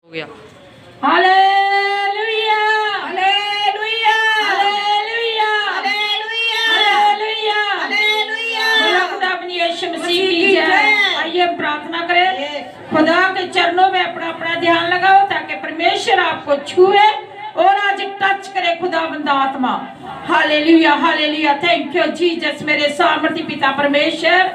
हो गया। Hallelujah hallelujah hallelujah hallelujah hallelujah hallelujah. बोलो खुदा अपनी यीशु मसीह की जय। आइए हम प्रार्थना करें, खुदा के चरणों में अपना अपना ध्यान लगाओ ताकि परमेश्वर आपको छुए और आज टच करे खुदावंद आत्मा। Hallelujah hallelujah. Thank you Jesus. मेरे सामर्थी पिता परमेश्वर,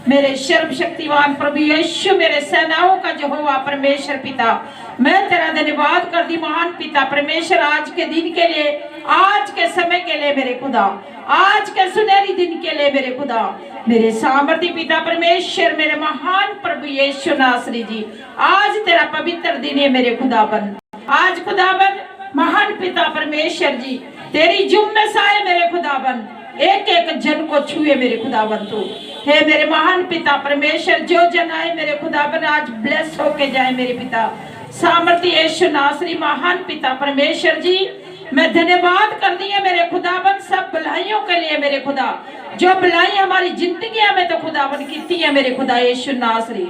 मेरे सर्वशक्तिवान प्रभु यीशु, मेरे सेनाओं का यहोवा परमेश्वर पिता, मैं तेरा धन्यवाद कर दी महान पिता परमेश्वर आज के दिन के लिए, आज के समय के लिए मेरे खुदा, आज के सुनहरी दिन के लिए मेरे खुदा, मेरे सामर्थी पिता परमेश्वर, मेरे महान प्रभु यीशु नासरी जी, आज तेरा पवित्र दिन है मेरे खुदाबंद। आज खुदाबंद महान पिता परमेश्वर जी, तेरी जुम्मे साए मेरे खुदाबंद, एक एक जन को छुए मेरे खुदाबंद तू। हे मेरे महान पिता परमेश्वर, जो जन आए मेरे खुदाबंद आज ब्लेस होके जाए मेरे पिता सामर्थी यीशु नासरी। महान पिता परमेश्वर जी, मैं धन्यवाद कर दी है मेरे खुदाबंद सब भलाइयों के लिए मेरे खुदा, जो भलाई हमारी जिंदगी में तो खुदाबंद की है मेरे खुदा यीशु नासरी।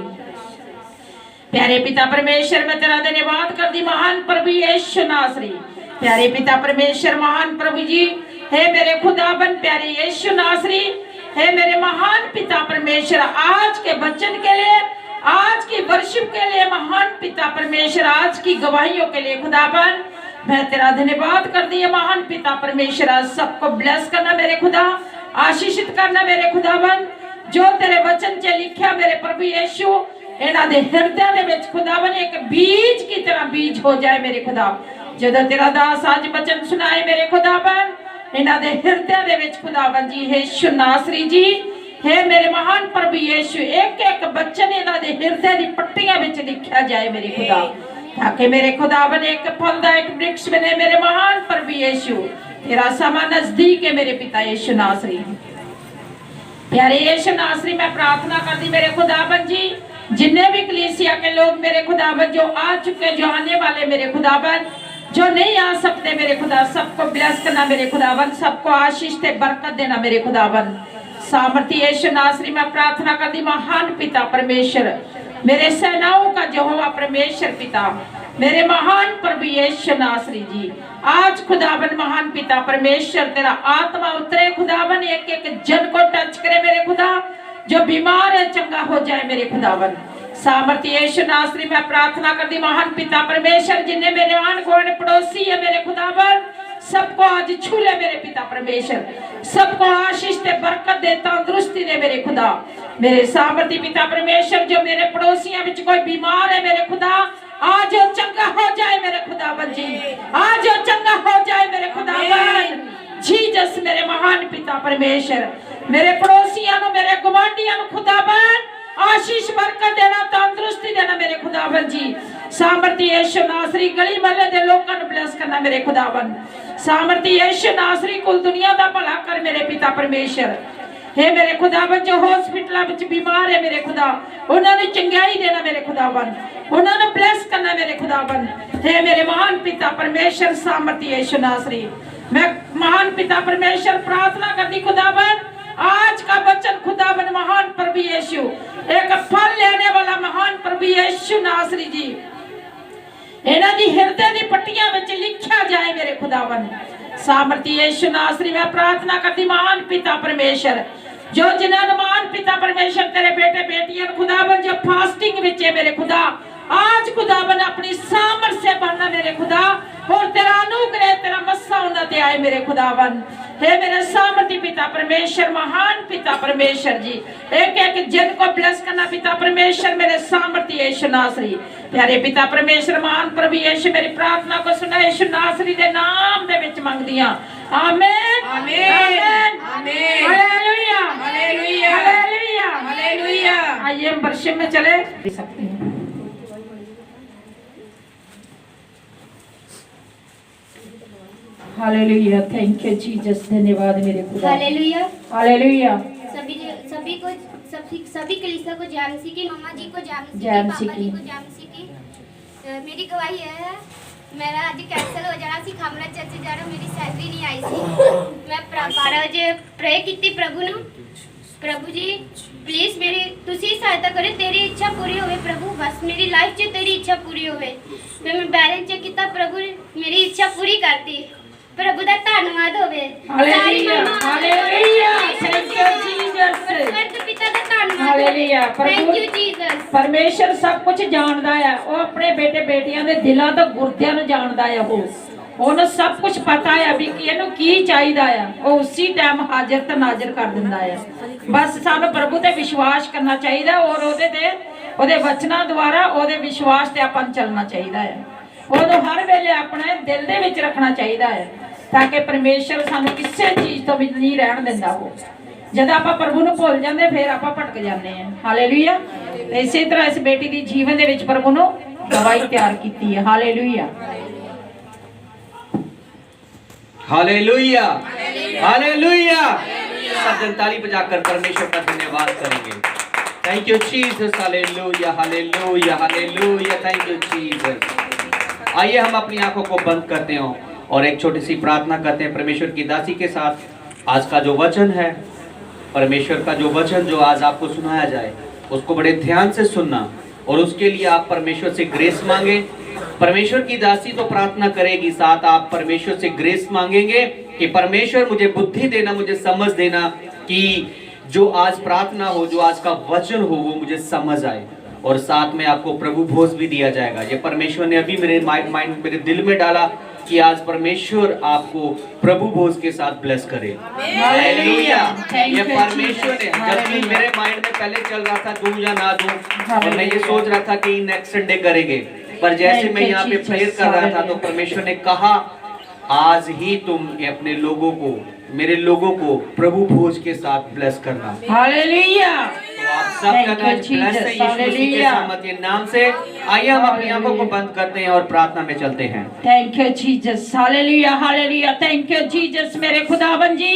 प्यारे पिता परमेश्वर, मैं तेरा धन्यवाद कर दी महान प्रभु यीशु नासरी। प्यारे पिता परमेश्वर महान प्रभु जी, हे मेरे खुदाबंद प्यारे यीशु नासरी, हे मेरे महान पिता परमेश्वर, आज के वचन के लिए, आज की वर्शिप के लिए महान पिता परमेश्वर, आज की गवाहियों के लिए खुदाबंद मैं तेरा धन्यवाद कर दी है महान पिता परमेश्वर। आज सबको ब्लेस करना मेरे खुदा, आशीषित करना मेरे खुदाबंद, जो तेरे वचन च लिखा मेरे प्रभु यीशु इन्हां दे हृदय दे विच खुदाबंद एक बीज की तरह बीज हो जाए मेरे खुदा। जदों तेरा दास आज वचन सुनाए मेरे खुदाबंद इन्हां दे हृदय दे विच खुदाबंद जी यीशु नासरी जी, हे मेरे महान प्रभु यीशु, एक एक वचन इन्हां दे हृदय दी पट्टियां विच लिखा जाए मेरे खुदा, ताकि मेरे खुदाबंद एक फलदायक वृक्ष बने मेरे महान प्रभु यीशु। तेरा समय नजदीक है मेरे पिता यीशु नासरी। प्यारे यीशु नासरी, मैं प्रार्थना कर दी मेरे खुदाबंद जी, जिन्ने भी कलीसिया के लोग मेरे खुदाबंद जो आ चुके, जो आने वाले मेरे खुदाबंद, जो नहीं आ सकते मेरे खुदा, सबको ब्लेस करना मेरे खुदाबंद, सबको आशीष से बरकत देना मेरे खुदाबंद सामर्थी यीशु नासरी। मैं प्रार्थना कर दी महान पिता परमेश्वर, मेरे सेनाओं का यहोवा परमेश्वर पिता, मेरे महान प्रभु यीशु नासरी जी, आज खुदाबंद महान पिता परमेश्वर तेरा आत्मा उतरे खुदाबंद, एक एक जन को टच करे मेरे खुदा, जो बीमार है चंगा हो जाए मेरे खुदाबंद सामर्थी यीशु नासरी। मैं प्रार्थना कर दी महान पिता परमेश्वर, जिन्हें मेरे आन गुआढ़ पड़ोसी है मेरे खुदाबंद, सबको आज छू ले मेरे पिता परमेश्वर, सबको आशीष दे, बरकत दे, तंदुरुस्ती दे मेरे खुदा, मेरे सामर्थी पिता परमेश्वर, जो मेरे पड़ोसियों में कोई बीमार है मेरे खुदा, आज वो चंगा हो जाए मेरे खुदाबंद जी, आज वो चंगा हो जाए मेरे खुदाबंद जीसस। मेरे महान पिता परमेश्वर, मेरे पड़ोसियों, मेरे गुआंढियों खुदाबंद आशीष बरकत देना, तंदुरुस्ती देना मेरे खुदाबंद जी सामर्थी यीशु नासरी। गली महल्ले दे लोकां नूं ब्लेस करना मेरे खुदाबंद सामर्थी यीशु नासरी। कुल दुनिया दा भला कर मेरे पिता परमेश्वर, हे मेरे खुदाबंद, जो हॉस्पिटल विच बीमार है मेरे खुदा, उन्होंने चंगाई देना मेरे खुदाबंद, उन्होंने ब्लेस करना मेरे खुदाबंद, हे मेरे महान पिता परमेश्वर सामर्थी यीशु नासरी। मैं महान पिता परमेश्वर प्रार्थना करती खुदाबंद, आज का वचन खुदाबंद महान प्रभु यीशु, एक फल लेने वाला महान प्रभु यीशु नासरी जी, इन्हां दी हृदय दी पट्टियां विच लिखा जाए मेरे खुदाबंद सामर्थी यीशु नासरी। मैं प्रार्थना करती महान पिता परमेश्वर, जो जिन्होंने महान पिता परमेश्वर तेरे बेटे बेटियां खुदाबंद जो फास्टिंग विच है मेरे खुदा, आज खुदाबंद अपनी सामर्थ से बनना मेरे खुदा, और तेरा अनुग्रह तेरा मस्सा उन्हां ते आए मेरे खुदाबंद, हे मेरे सामर्थी पिता परमेश्वर महान पिता परमेश्वर जी, एक एक जन को ब्लेस करना पिता परमेश्वर, मेरे सामर्थी यीशु नासरी। प्यारे पिता परमेश्वर महान प्रभु यीशु, मेरी प्रार्थना को सुना यीशु नासरी दे नाम दे विच मंगदियां, आमीन आमीन आमीन हालेलुया हालेलुया हालेलुया हालेलुया। आइए हम वर्शिप में चले सकते हैं। हालेलुया, थैंक यू जीसस, धन्यवाद मेरे खुदा। Hallelujah hallelujah. सभी कलीसिया को जय मसीह की, मम्मा जी को जय मसीह जय की, मसीह पापा जी को जय मसीह की। मेरी गवाही है, मेरा आज कैंसल हो जाना सी, खामला चर्च जा रहा, मेरी सैलरी नहीं आई सी। मैं 12 बजे प्रे की प्रभु ने प्रभु जी प्लीज मेरी तुसी सहायता करे, तेरी इच्छा पूरी होवे प्रभु, बस मेरी लाइफ च तेरी इच्छा पूरी होवे। फिर मैं बैलेंस चेक किया, प्रभु ने मेरी इच्छा पूरी करती। प्रभु दा धन्नवाद होवे। Hallelujah hallelujah, thank you Jesus, स्वर्ग पिता दा धन्नवाद। हालेलुया। Thank you Jesus. परमेश्वर सब कुछ ਜਾਣਦਾ ਹੈ। ਉਹ ਆਪਣੇ ਬੇਟੇ ਬੇਟੀਆਂ ਦੇ ਦਿਲਾਂ ਤੋਂ ਗੁਰਦਿਆਂ ਨੂੰ ਜਾਣਦਾ ਹੈ। ਉਹਨੂੰ ਸਭ ਕੁਝ ਪਤਾ ਹੈ ਵੀ ਕਿ ਇਹਨੂੰ ਕੀ ਚਾਹੀਦਾ ਆ। ਉਹ ਉਸੇ ਟਾਈਮ ਹਾਜ਼ਰ ਤੇ ਨਾਜ਼ਰ ਕਰ ਦਿੰਦਾ ਹੈ। ਬਸ ਸਾਨੂੰ ਪ੍ਰਭੂ ਤੇ ਵਿਸ਼ਵਾਸ ਕਰਨਾ ਚਾਹੀਦਾ ਔਰ ਉਹਦੇ ਵਚਨਾਂ ਦੁਆਰਾ ਉਹਦੇ ਵਿਸ਼ਵਾਸ ਤੇ ਆਪਾਂ ਨੂੰ ਚੱਲਣਾ ਚਾਹੀਦਾ ਹੈ। ਉਹਨੂੰ ਹਰ ਵੇਲੇ ਆਪਣੇ ਦਿਲ ਦੇ ਵਿੱਚ ਰੱਖਣਾ ਚਾਹੀਦਾ ਹੈ ਤਾਂ ਕਿ ਪਰਮੇਸ਼ਰ ਸਾਨੂੰ ਕਿਸੇ ਚੀਜ਼ ਤੋਂ ਵੀ ਨਹੀਂ ਰਹਿਣ ਦਿੰਦਾ। ਉਹ ਜਦੋਂ ਆਪਾਂ ਪ੍ਰਭੂ ਨੂੰ ਭੁੱਲ ਜਾਂਦੇ ਫਿਰ ਆਪਾਂ ਭਟਕ ਜਾਂਦੇ ਹਾਂ। ਹਾਲੇਲੂਇਆ। ਇਸੇ ਤਰ੍ਹਾਂ ਇਸ ਬੇਟੀ ਦੀ ਜੀਵਨ ਦੇ ਵਿੱਚ ਪ੍ਰਭੂ ਨੂੰ ਦਵਾਈ ਤਿਆਰ ਕੀਤੀ ਹੈ। Hallelujah hallelujah hallelujah. सब जन ताली बजाकर परमेश्वर का धन्यवाद करेंगे। Thank you Jesus, hallelujah hallelujah hallelujah, thank you Jesus. आइए हम अपनी आंखों को बंद करते हैं और एक छोटी सी प्रार्थना करते हैं परमेश्वर की दासी के साथ। आज का जो वचन है, परमेश्वर का जो वचन जो आज आपको सुनाया जाए उसको बड़े ध्यान से सुनना और उसके लिए आप परमेश्वर से ग्रेस मांगे। परमेश्वर की दासी तो प्रार्थना करेगी, साथ आप परमेश्वर से ग्रेस मांगेंगे कि परमेश्वर मुझे बुद्धि देना, मुझे समझ देना कि जो आज प्रार्थना हो, जो आज का वचन हो वो मुझे समझ आए। और साथ में आपको प्रभु भोज भी दिया जाएगा। ये परमेश्वर ने अभी मेरे माइंड मेरे दिल में डाला कि आज परमेश्वर आपको प्रभु भोज के साथ ब्लेस करे। हालेलुया। ये परमेश्वर ने, जबकि मेरे माइंड में पहले चल रहा था दूं या ना दूं, और मैं ये सोच रहा था कि नेक्स्ट संडे करेंगे, पर जैसे मैं यहाँ पे प्रेयर कर रहा था तो परमेश्वर ने कहा आज ही तुम अपने लोगों को, मेरे लोगों को प्रभु भोज के साथ ब्लेस करना। हालेलुया। तो आप सब का ब्लेस है यीशु मसीह के सामर्थ्य नाम से। आइए हम अपनी आंखों को बंद करते हैं और प्रार्थना में चलते हैं। Thank you Jesus, hallelujah hallelujah, thank you Jesus. मेरे खुदावन जी,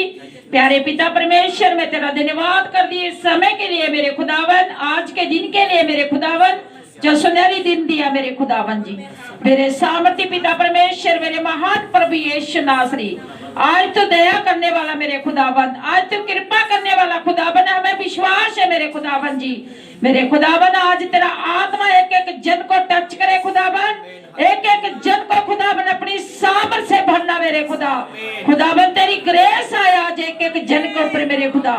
प्यारे पिता परमेश्वर, मैं तेरा धन्यवाद कर दी इस समय के लिए मेरे खुदावन, आज के दिन के लिए मेरे खुदावन, जो सुनहरी दिन दिया मेरे खुदावन जी। मेरे सामर्थी पिता परमेश्वर, मेरे महान प्रभु यीशु नासरी, आज तो दया करने वाला मेरे खुदावन, आज तो कृपा करने वाला खुदावन, हमें विश्वास है मेरे खुदावन जी। मेरे खुदावन आज तेरा आत्मा एक एक जन को टच करे खुदावन, एक एक जन को खुदावन अपनी सामर्थ से भरना मेरे खुदा। खुदावन तेरी ग्रेस आया आज एक एक जन के ऊपर मेरे खुदा।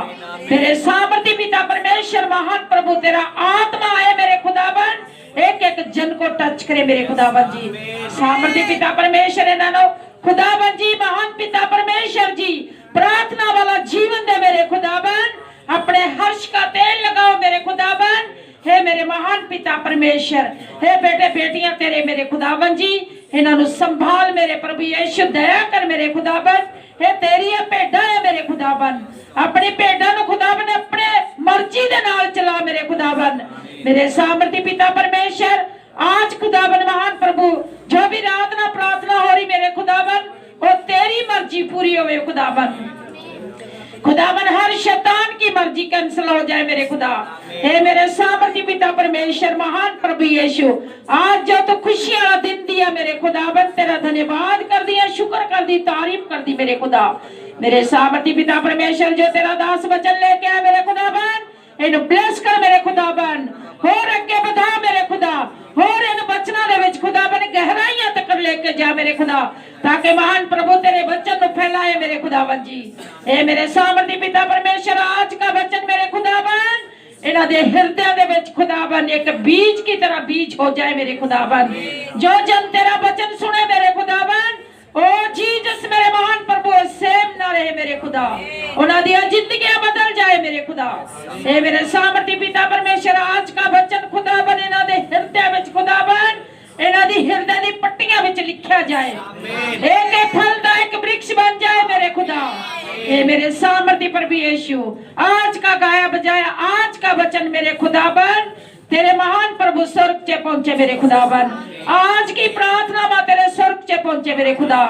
मेरे सामर्थी पिता परमेश्वर महान प्रभु, तेरा आत्मा आए मेरे खुदावन, एक एक जन को टच करे मेरे खुदावन जी। सामर्थी पिता परमेश्वर इन्होंने खुदावन जी, महान पिता परमेश्वर जी, प्रार्थना वाला जीवन दे मेरे खुदावन, अपने हर्ष का तेल लगाओ मेरे खुदावन। हे मेरे महान पिता परमेश्वर, हे बेटे बेटियां तेरे मेरे खुदावन जी, इन्होंने संभाल मेरे प्रभु यीशु, दया कर मेरे खुदावन। हे तेरी भेडा है मेरे खुदावन, अपनी भेडा नु खुदावन अपने मर्जी दे नाल चला मेरे खुदावन। मेरे सामर्थी पिता परमेश्वर, आज खुदावन महान प्रभु, जो भी रात ना प्रार्थना हो रही मेरे खुदावन, वो तेरी मर्जी पूरी होवे खुदावन। खुदावन हर शैतान की मर्जी कैंसिल हो जाए मेरे खुदा। हे मेरे सामर्थी पिता परमेश्वर महान प्रभु यीशु, आज जो तो खुशी वाला दिन दिया मेरे खुदावन, तेरा धन्यवाद कर दिया, शुक्र कर दी, तारीफ कर दी मेरे खुदा। मेरे सामर्थी पिता परमेश्वर, जो तेरा दास वचन लेके आया मेरे खुदावन, इन्हें ब्लेस कर मेरे खुदावन, और अगे बढ़ा मेरे खुदा, और इन वचनों दे विच खुदावन गहराइयां तक लेके जा मेरे खुदा, ताकि महान प्रभु तेरे वचन को फैलाए मेरे खुदावन जी। ए मेरे सामर्थी पिता परमेश्वर, आज का वचन मेरे खुदावन इन्हां दे हृदय दे विच खुदावन एक बीज की तरह बीज हो जाए मेरे खुदावन। जो जन तेरा वचन सुने मेरे खुदावन, ओ जीसस मेरे महान प्रभु, सेम ना रहे मेरे खुदा, उन्हां दी जिंदगियां बदल जाए मेरे खुदा। ए मेरे सामर्थी पिता परमेश्वर, आज का वचन खुदावन इन्हां दे हृदय विच खुदावन, इन्हां दी हृदय दी पट्टियां विच लिखा जाए, एक फलदायक वृक्ष बन जाए मेरे खुदा। ए मेरे सामर्थी प्रभु यीशु, आज का गाया बजाया आज का वचन मेरे खुदावन तेरे महान प्रभु स्वर्ग चे पहुंचे मेरे खुदावन। आज की प्रार्थना में तेरे स्वर्ग चे पहुंचे मेरे खुदा।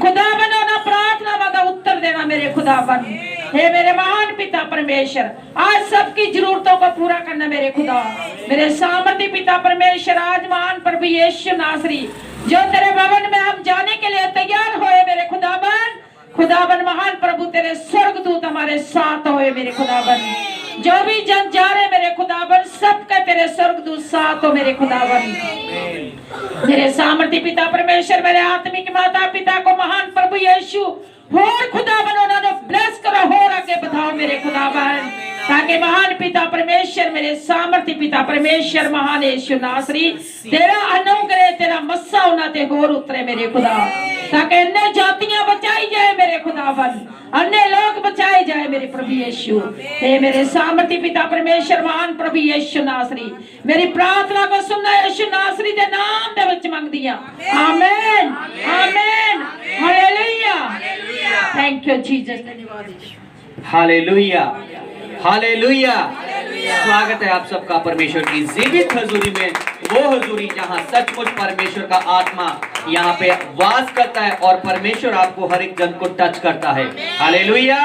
खुदावन ना प्रार्थना में उत्तर देना मेरे खुदावन। हे मेरे महान पिता परमेश्वर, आज सबकी जरूरतों को पूरा करना मेरे खुदा। मेरे सामर्थी पिता परमेश्वर, आज महान प्रभु यीशु नासरी, जो तेरे भवन में हम जाने के लिए तैयार हुए मेरे खुदावन, खुदावन महान प्रभु तेरे स्वर्गदूत हमारे साथ होए मेरे खुदावन। जो भी जन जा रहे मेरे खुदावन सबके तेरे स्वर्गदूत साथ हो मेरे खुदावन। मेरे सामर्थी पिता परमेश्वर, मेरे आत्मिक माता पिता को महान प्रभु यीशु और खुदावन उन्होंने ब्लेस करो और आगे बताओ मेरे खुदावन, ताकि महान पिता परमेश्वर, मेरे सामर्थी पिता परमेश्वर, महान यीशु नासरी तेरा अनुग्रह तेरा मस्सा उन्हें होर उतरे मेरे खुदा, ताकि अन्य जातियां बचाई जाए मेरे खुदावन, अन्य लोग बचाए जाए मेरे प्रभु यीशु। हे मेरे सामर्थी पिता परमेश्वर, महान प्रभु यीशु नासरी मेरी प्रार्थना को सुनना यीशु नासरी के नाम दे विच मंगदी हां। आमीन आमीन हालेलुया। Thank you Jesus. धन्यवाद यीशु। Hallelujah hallelujah. स्वागत है आप सबका परमेश्वर की जीवित हजूरी में, वो हजूरी जहां सचमुच परमेश्वर का आत्मा यहाँ पे वास करता है और परमेश्वर आपको हर एक जन को टच करता है। हालेलुया।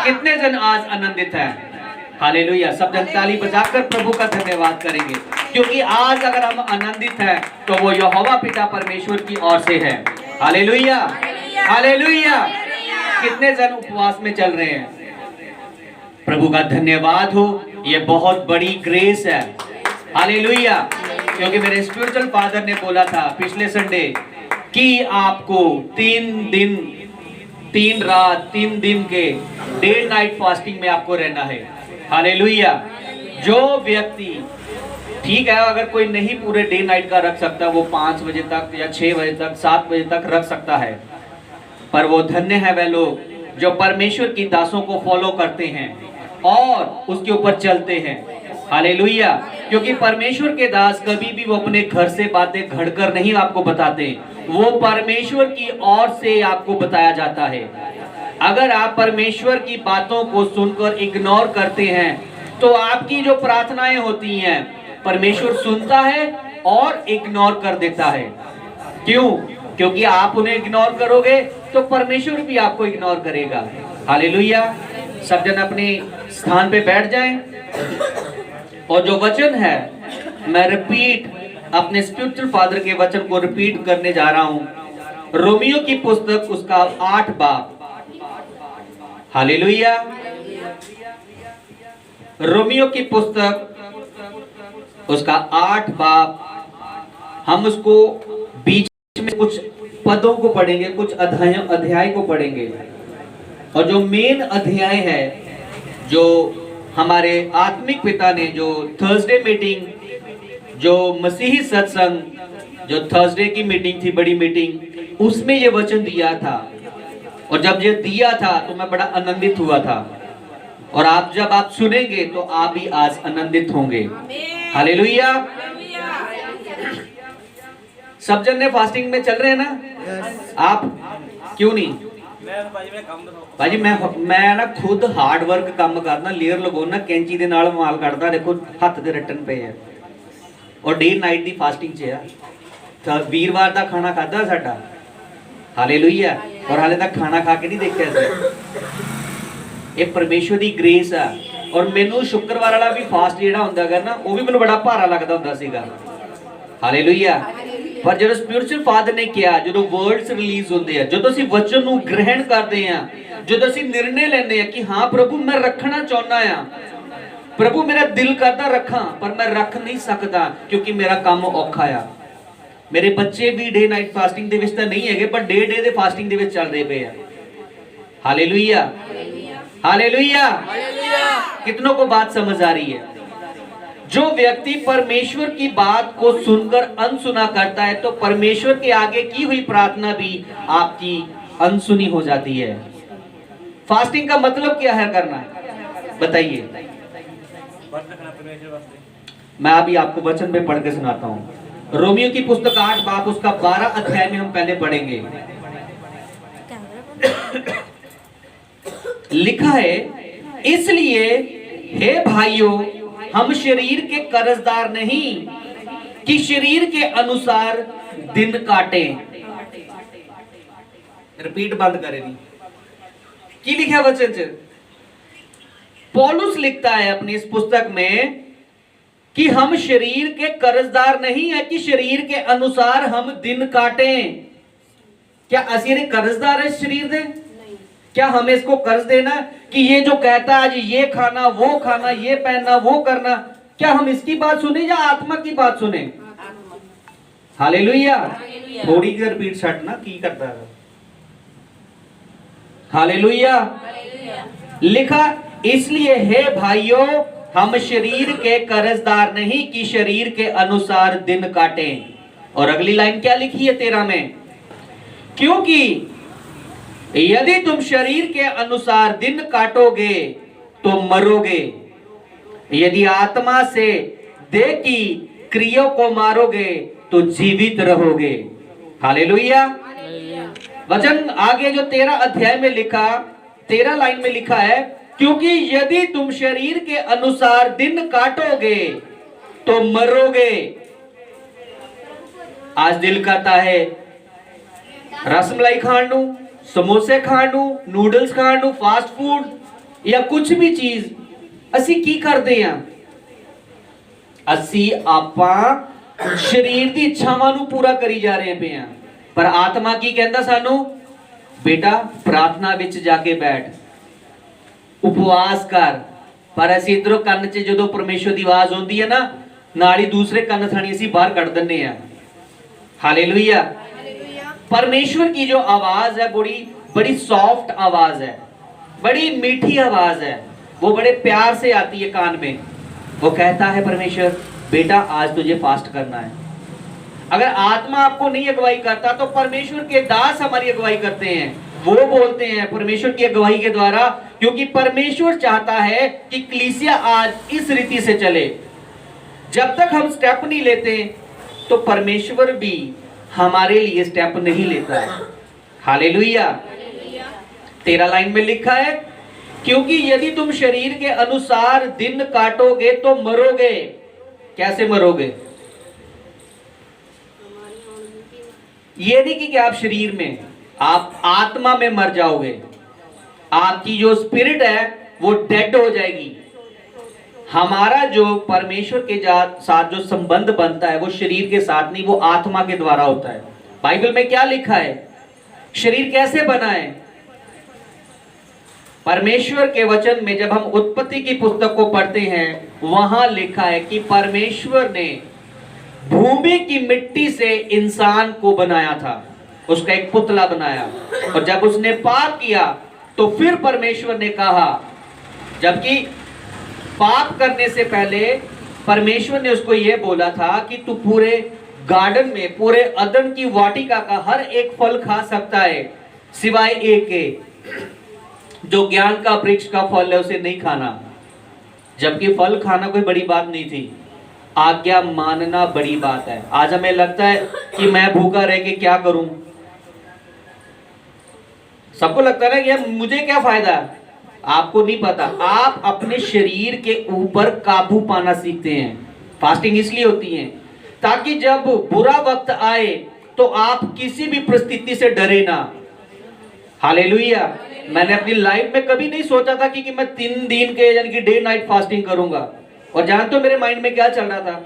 कितने जन आज आनंदित हैं? हालेलुया। सब जन ताली बजाकर प्रभु का धन्यवाद करेंगे, क्योंकि आज अगर हम आनंदित हैं तो वो यहोवा पिता परमेश्वर की ओर से है। Hallelujah hallelujah. कितने जन उपवास में चल रहे हैं? प्रभु का धन्यवाद हो, ये बहुत बड़ी ग्रेस है। हालेलुया। क्योंकि मेरे स्पिरिचुअल फादर ने बोला था पिछले संडे कि आपको 3 दिन 3 रात 3 दिन के डे नाइट फास्टिंग में आपको रहना है। हालेलुया। जो व्यक्ति, ठीक है, अगर कोई नहीं पूरे डे नाइट का रख सकता, वो 5 बजे तक या 6 बजे तक 7 बजे तक रख सकता है, पर वो धन्य है वह लोग जो परमेश्वर की दासों को फॉलो करते हैं और उसके ऊपर चलते हैं। हालेलुया। क्योंकि परमेश्वर के दास कभी भी वो अपने घर से बातें घड़कर नहीं आपको बताते, वो परमेश्वर की ओर से आपको बताया जाता है। अगर आप परमेश्वर की बातों को सुनकर इग्नोर करते हैं तो आपकी जो प्रार्थनाएं होती हैं परमेश्वर सुनता है और इग्नोर कर देता है। क्यों? क्योंकि आप उन्हें इग्नोर करोगे तो परमेश्वर भी आपको इग्नोर करेगा। हालेलुया। सब जन अपने स्थान पे बैठ जाएं और जो वचन है मैं रिपीट अपने स्पिरिचुअल फादर के वचन को रिपीट करने जा रहा हूं। रोमियो की पुस्तक उसका 8 बाब। हालेलुया। रोमियो की पुस्तक उसका 8 बाब। हम उसको बीच में कुछ पदों को पढ़ेंगे, कुछ अध्याय को पढ़ेंगे, और जो मेन अध्याय है जो हमारे आत्मिक पिता ने जो थर्सडे मीटिंग, जो मसीही सत्संग, जो थर्सडे की मीटिंग थी, बड़ी मीटिंग, उसमें ये वचन दिया था। और जब ये दिया था तो मैं बड़ा आनंदित हुआ था, और आप जब आप सुनेंगे तो आप भी आज आनंदित होंगे। हालेलुया। सब जन ने फास्टिंग में चल रहे हैं ना? आप क्यों नहीं? भाजी मैं ना खुद हार्ड वर्क काम करना, लेयर लगाना, कैंची दे नाल माल कटदा, देखो हत्थ दे रटन पे है, और डे नाइट दी फास्टिंग च है। तो वीरवार दा खाना खादा साडा। हालेलुया। और हाले तक खाना खा के नहीं देखिया सी। ये परमेश्वर दी ग्रेस है। और मैनू शुक्रवार वाला भी फास्ट जेड़ा हुंदा है ना, वो भी मैनू बड़ा भारा लगदा हुंदा सीगा। हालेलुया। पर जो स्पिरिचुअल फादर ने किया, जो वर्ड्स रिलीज होते हैं, जो ਅਸੀਂ वचन ਨੂੰ ग्रहण करते हैं, जो ਅਸੀਂ निर्णय लेने हैं कि हाँ प्रभु मैं रखना चाहना है, प्रभु मेरा दिल करता रखा पर मैं रख नहीं सकता क्योंकि मेरा काम औखा है। मेरे बच्चे भी डे नाइट फास्टिंग ਦੇ ਵਿੱਚ ਤਾਂ नहीं है, पर डे डे ਦੇ फास्टिंग ਦੇ ਵਿੱਚ ਚੱਲਦੇ ਪਏ ਆ। Hallelujah hallelujah. कितनों को बात समझ आ रही है? जो व्यक्ति परमेश्वर की बात को सुनकर अनसुना करता है तो परमेश्वर के आगे की हुई प्रार्थना भी आपकी अनसुनी हो जाती है। फास्टिंग का मतलब क्या है करना? बताइए। मैं अभी आपको वचन में पढ़ के सुनाता हूँ। रोमियो की पुस्तक 8 बाब उसका 12 अध्याय में हम पहले पढ़ेंगे। लिखा है, इसलिए हे भाइयों हम शरीर के कर्जदार नहीं कि शरीर के अनुसार दिन काटे। रिपीट बंद करेगी की लिखा वचन च पौलुस लिखता है अपनी इस पुस्तक में कि हम शरीर के कर्जदार नहीं है कि शरीर के अनुसार हम दिन काटें। क्या असि कर्जदार है शरीर दे? क्या हमें इसको कर्ज देना कि ये जो कहता है आज ये खाना, वो खाना, ये पहनना, वो करना, क्या हम इसकी बात सुने या आत्मा की बात सुने? हालेलुया। थोड़ी देर रिपीट शट ना की करता है। हालेलुया। लिखा, इसलिए हे भाइयों, हम शरीर के कर्जदार नहीं कि शरीर के अनुसार दिन काटें। और अगली लाइन क्या लिखी है 13 में, क्योंकि यदि तुम शरीर के अनुसार दिन काटोगे तो मरोगे, यदि आत्मा से देह की क्रियाओं को मारोगे तो जीवित रहोगे। हालेलुया। वचन आगे जो 13 अध्याय में लिखा, 13 लाइन में लिखा है, क्योंकि यदि तुम शरीर के अनुसार दिन काटोगे तो मरोगे। आज दिल कहता है रसमलाई खा लूं, समोसे खा लूं, नूडल्स खा लूं, फास्ट फूड या कुछ भी चीज ਅਸੀਂ ਕੀ ਕਰਦੇ ਆ? ਅਸੀਂ ਆਪਾਂ ਸਰੀਰ ਦੀ ਇੱਛਾਵਾਂ ਨੂੰ ਪੂਰਾ ਕਰੀ ਜਾ ਰਹੇ ਪਏ ਆ, ਪਰ ਆਤਮਾ ਕੀ ਕਹਿੰਦਾ ਸਾਨੂੰ? बेटा प्रार्थना विच जाके बैठ, उपवास कर। पर असीं इधरों कंन च जदों परमेश्वर की आवाज आउंदी है ना, नाल ही दूसरे कंन थाणी असीं बाहर कढ दिंदे आ। हालेलुया। परमेश्वर की जो आवाज है बड़ी बड़ी सॉफ्ट आवाज है, बड़ी मीठी आवाज है, वो बड़े प्यार से आती है कान में। वो कहता है परमेश्वर, बेटा आज तुझे फास्ट करना है। अगर आत्मा आपको नहीं अगुवाई करता तो परमेश्वर के दास हमारी अगुवाई करते हैं, वो बोलते हैं परमेश्वर की अगुवाई के द्वारा, क्योंकि परमेश्वर चाहता है कि कलीसिया आज इस रीति से चले। जब तक हम स्टेप नहीं लेते तो परमेश्वर भी हमारे लिए स्टेप नहीं लेता है। हालेलुया। 13 लाइन में लिखा है, क्योंकि यदि तुम शरीर के अनुसार दिन काटोगे तो मरोगे। कैसे मरोगे? ये नहीं कि आप शरीर में, आप आत्मा में मर जाओगे। आपकी जो स्पिरिट है वो डेड हो जाएगी। हमारा जो परमेश्वर के साथ जो संबंध बनता है वो शरीर के साथ नहीं, वो आत्मा के द्वारा होता है। बाइबल में क्या लिखा है? शरीर कैसे बना है? परमेश्वर के वचन में जब हम उत्पत्ति की पुस्तक को पढ़ते हैं, वहां लिखा है कि परमेश्वर ने भूमि की मिट्टी से इंसान को बनाया था, उसका एक पुतला बनाया। और जब उसने पाप किया तो फिर परमेश्वर ने कहा, जबकि पाप करने से पहले परमेश्वर ने उसको यह बोला था कि तू पूरे गार्डन में, पूरे अदन की वाटिका का हर एक फल खा सकता है, सिवाय एक के, जो ज्ञान का वृक्ष का फल है उसे नहीं खाना। जबकि फल खाना कोई बड़ी बात नहीं थी, आज्ञा मानना बड़ी बात है। आज हमें लगता है कि मैं भूखा रह के क्या करूं, सबको लगता है ना कि मुझे क्या फायदा। आपको नहीं पता, आप अपने शरीर के ऊपर काबू पाना सीखते हैं। फास्टिंग इसलिए होती है ताकि जब बुरा वक्त आए तो आप किसी भी परिस्थिति से डरे ना। हालेलुया। मैंने अपनी लाइफ में कभी नहीं सोचा था कि मैं 3 दिन के यानी कि डे नाइट फास्टिंग करूंगा। और जानते हो मेरे माइंड में क्या चल रहा था?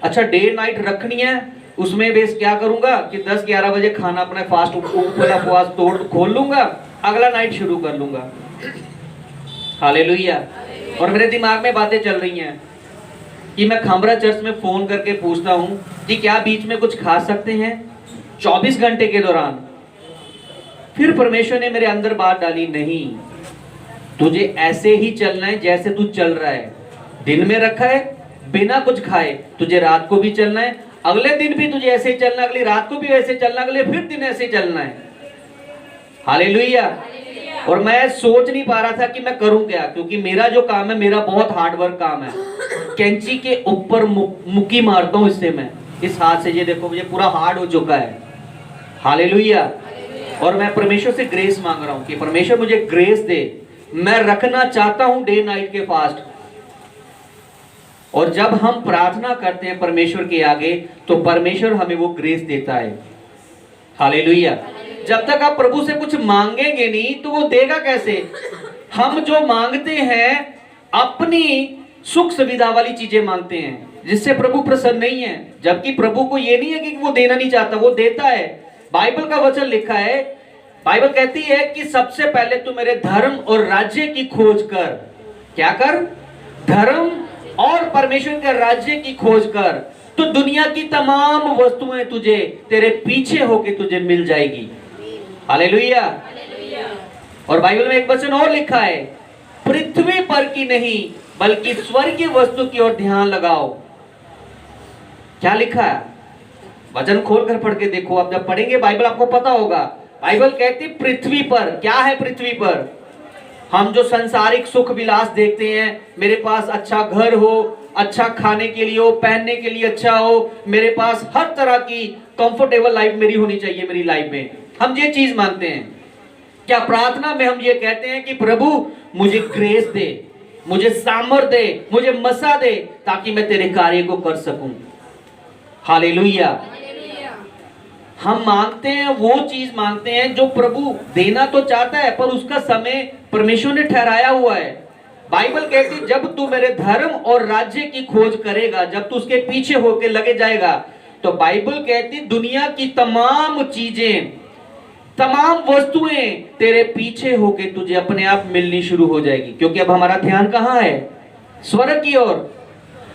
अच्छा डे नाइट रखनी है, उसमें बेस क्या करूंगा कि 10-11 बजे खाना अपना फास्ट उपवास तोड़ खोल लूंगा, अगला नाइट शुरू कर लूंगा। हालेलुया। और मेरे दिमाग में बातें चल रही हैं कि मैं खामरा चर्च में फोन करके पूछता हूं कि क्या बीच में कुछ खा सकते हैं 24 घंटे के दौरान। फिर परमेश्वर ने मेरे अंदर बात डाली, नहीं, तुझे ऐसे ही चलना है जैसे तू चल रहा है। दिन में रखा है बिना कुछ खाए, तुझे रात को भी चलना है, अगले दिन भी तुझे ऐसे ही चलना, अगली रात को भी ऐसे चलना, अगले फिर दिन ऐसे चलना है। हालेलुया। और मैं सोच नहीं पा रहा था कि मैं करूं क्या, क्योंकि मेरा जो काम है मेरा बहुत हार्ड वर्क काम है। कैंची के ऊपर मुक्की मारता हूं इससे, मैं इस हाथ से, ये देखो मुझे पूरा हार्ड हो चुका है। हालेलुया। और मैं परमेश्वर से ग्रेस मांग रहा हूं कि परमेश्वर मुझे ग्रेस दे, मैं रखना चाहता हूं डे नाइट के फास्ट। और जब हम प्रार्थना करते हैं परमेश्वर के आगे तो परमेश्वर हमें वो ग्रेस देता है। हालेलुया। जब तक आप प्रभु से कुछ मांगेंगे नहीं तो वो देगा कैसे? हम जो मांगते हैं अपनी सुख सुविधा वाली चीजें मांगते हैं, जिससे प्रभु प्रसन्न नहीं है। जबकि प्रभु को ये नहीं है कि वो देना नहीं चाहता, वो देता है। बाइबल का वचन लिखा है बाइबल कहती है कि सबसे पहले तू मेरे धर्म और राज्य की खोज कर। क्या कर? धर्म और परमेश्वर के राज्य की खोज कर, तो दुनिया की तमाम वस्तुएं तुझे तेरे पीछे होके तुझे मिल जाएगी। हालेलुया। और बाइबल में एक वचन और लिखा है, पृथ्वी पर की नहीं बल्कि स्वर्गीय वस्तु की ओर ध्यान लगाओ। क्या लिखा है? वचन खोल कर पढ़ के देखो। आप जब पढ़ेंगे बाइबल आपको पता होगा। बाइबल कहती पृथ्वी पर। क्या है पृथ्वी पर? हम जो संसारिक सुख विलास देखते हैं, मेरे पास अच्छा घर हो, अच्छा खाने के लिए हो, पहनने के लिए अच्छा हो, मेरे पास हर तरह की कंफर्टेबल लाइफ मेरी होनी चाहिए मेरी लाइफ में, हम ये चीज मांगते हैं। क्या प्रार्थना में हम ये कहते हैं कि प्रभु मुझे ग्रेस दे, मुझे सामर्थ दे, मुझे मसा दे, ताकि मैं तेरे कार्य को कर सकूं। हालेलुया। हम मांगते हैं, वो चीज मांगते हैं जो प्रभु देना तो चाहता है, पर उसका समय परमेश्वर ने ठहराया हुआ है। बाइबल कहती जब तू मेरे धर्म और राज्य की खोज करेगा, जब तू उसके पीछे होके लगे जाएगा, तो बाइबल कहती दुनिया की तमाम चीजें, तमाम वस्तुएं तेरे पीछे होके तुझे अपने आप मिलनी शुरू हो जाएगी। क्योंकि अब हमारा ध्यान कहाँ है? स्वर्ग की ओर।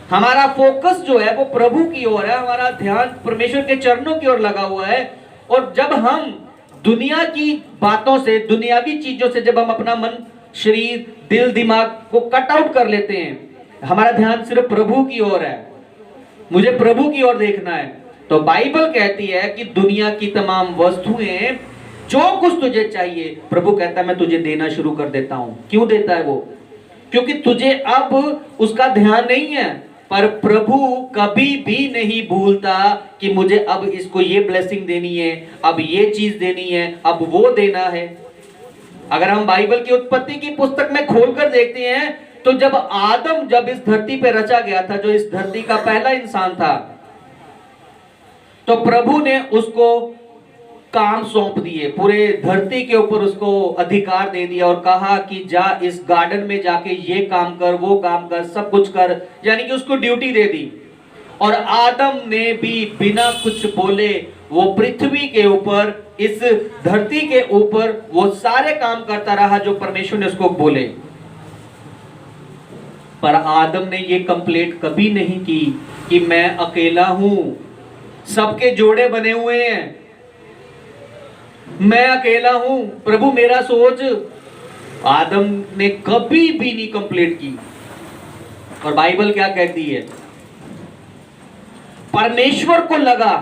हमारा फोकस जो है वो प्रभु की ओर है, हमारा ध्यान परमेश्वर के चरणों की ओर लगा हुआ है। और जब हम दुनिया की बातों से, दुनियावी चीजों से जब हम अपना मन, शरीर, दिल, दिमाग को कट आउट कर लेते हैं, हमारा ध्यान सिर्फ प्रभु की ओर है, मुझे प्रभु की ओर देखना है, तो बाइबल कहती है कि दुनिया की तमाम वस्तुएं, जो कुछ तुझे चाहिए, प्रभु कहता है मैं तुझे देना शुरू कर देता हूं। क्यों देता है वो? क्योंकि तुझे अब उसका ध्यान नहीं है। पर प्रभु कभी भी नहीं भूलता कि मुझे अब इसको ये ब्लेसिंग देनी है, अब ये चीज देनी है, अब वो देना है। अगर हम बाइबल की उत्पत्ति की पुस्तक में खोलकर देखते हैं, तो जब आदम जब इस धरती पे रचा गया था, जो इस धरती का पहला इंसान था, तो प्रभु ने उसको काम सौंप दिए, पूरे धरती के ऊपर उसको अधिकार दे दिया और कहा कि जा इस गार्डन में जाके ये काम कर, वो काम कर, सब कुछ कर, यानी कि उसको ड्यूटी दे दी। और आदम ने भी बिना कुछ बोले वो पृथ्वी के ऊपर, इस धरती के ऊपर वो सारे काम करता रहा जो परमेश्वर ने उसको बोले। पर आदम ने ये कंप्लेंट कभी नहीं की कि मैं अकेला हूं, सबके जोड़े बने हुए हैं, मैं अकेला हूं, प्रभु मेरा सोच। आदम ने कभी भी नहीं कंप्लेंट की। और बाइबल क्या कहती है? परमेश्वर को लगा,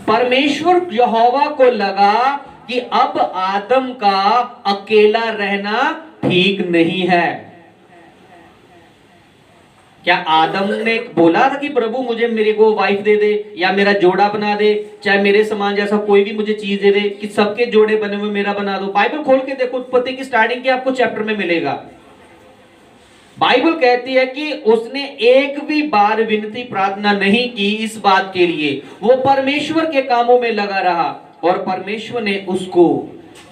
परमेश्वर यहोवा को लगा कि अब आदम का अकेला रहना ठीक नहीं है। क्या आदम ने बोला था कि प्रभु मुझे, मेरे को वाइफ दे दे, या मेरा जोड़ा बना दे, चाहे मेरे समान जैसा कोई भी मुझे चीज दे दे, कि सबके जोड़े बने हुए मेरा बना दो? बाइबल खोल के देखो, उत्पत्ति की स्टार्टिंग के आपको चैप्टर में मिलेगा। बाइबल कहती है कि उसने एक भी बार विनती प्रार्थना नहीं की इस बात के लिए। वो परमेश्वर के कामों में लगा रहा और परमेश्वर ने उसको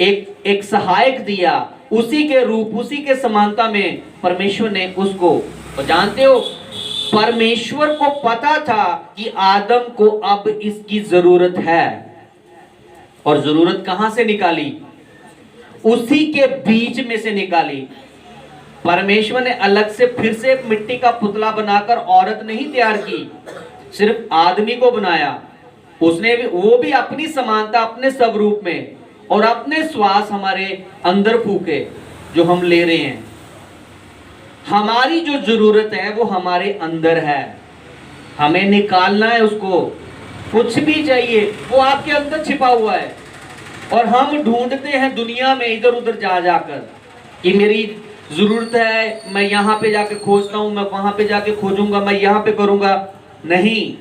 एक सहायक दिया, उसी के रूप, उसी के समानता में परमेश्वर ने उसको। और जानते हो, परमेश्वर को पता था कि आदम को अब इसकी जरूरत है। और जरूरत कहां से निकाली? उसी के बीच में से निकाली। परमेश्वर ने अलग से फिर से मिट्टी का पुतला बनाकर औरत नहीं तैयार की, सिर्फ आदमी को बनाया। उसने भी, वो भी अपनी समानता, अपने स्वरूप में, और अपने श्वास हमारे अंदर फूके जो हम ले रहे हैं। हमारी जो जरूरत है वो हमारे अंदर है, हमें निकालना है उसको। कुछ भी चाहिए वो आपके अंदर छिपा हुआ है, और हम ढूंढते हैं दुनिया में इधर उधर जा जाकर कि मेरी जरूरत है, मैं यहाँ पे जाके खोजता हूँ, मैं वहां पे जाके खोजूंगा, मैं यहाँ पे करूंगा। नहीं,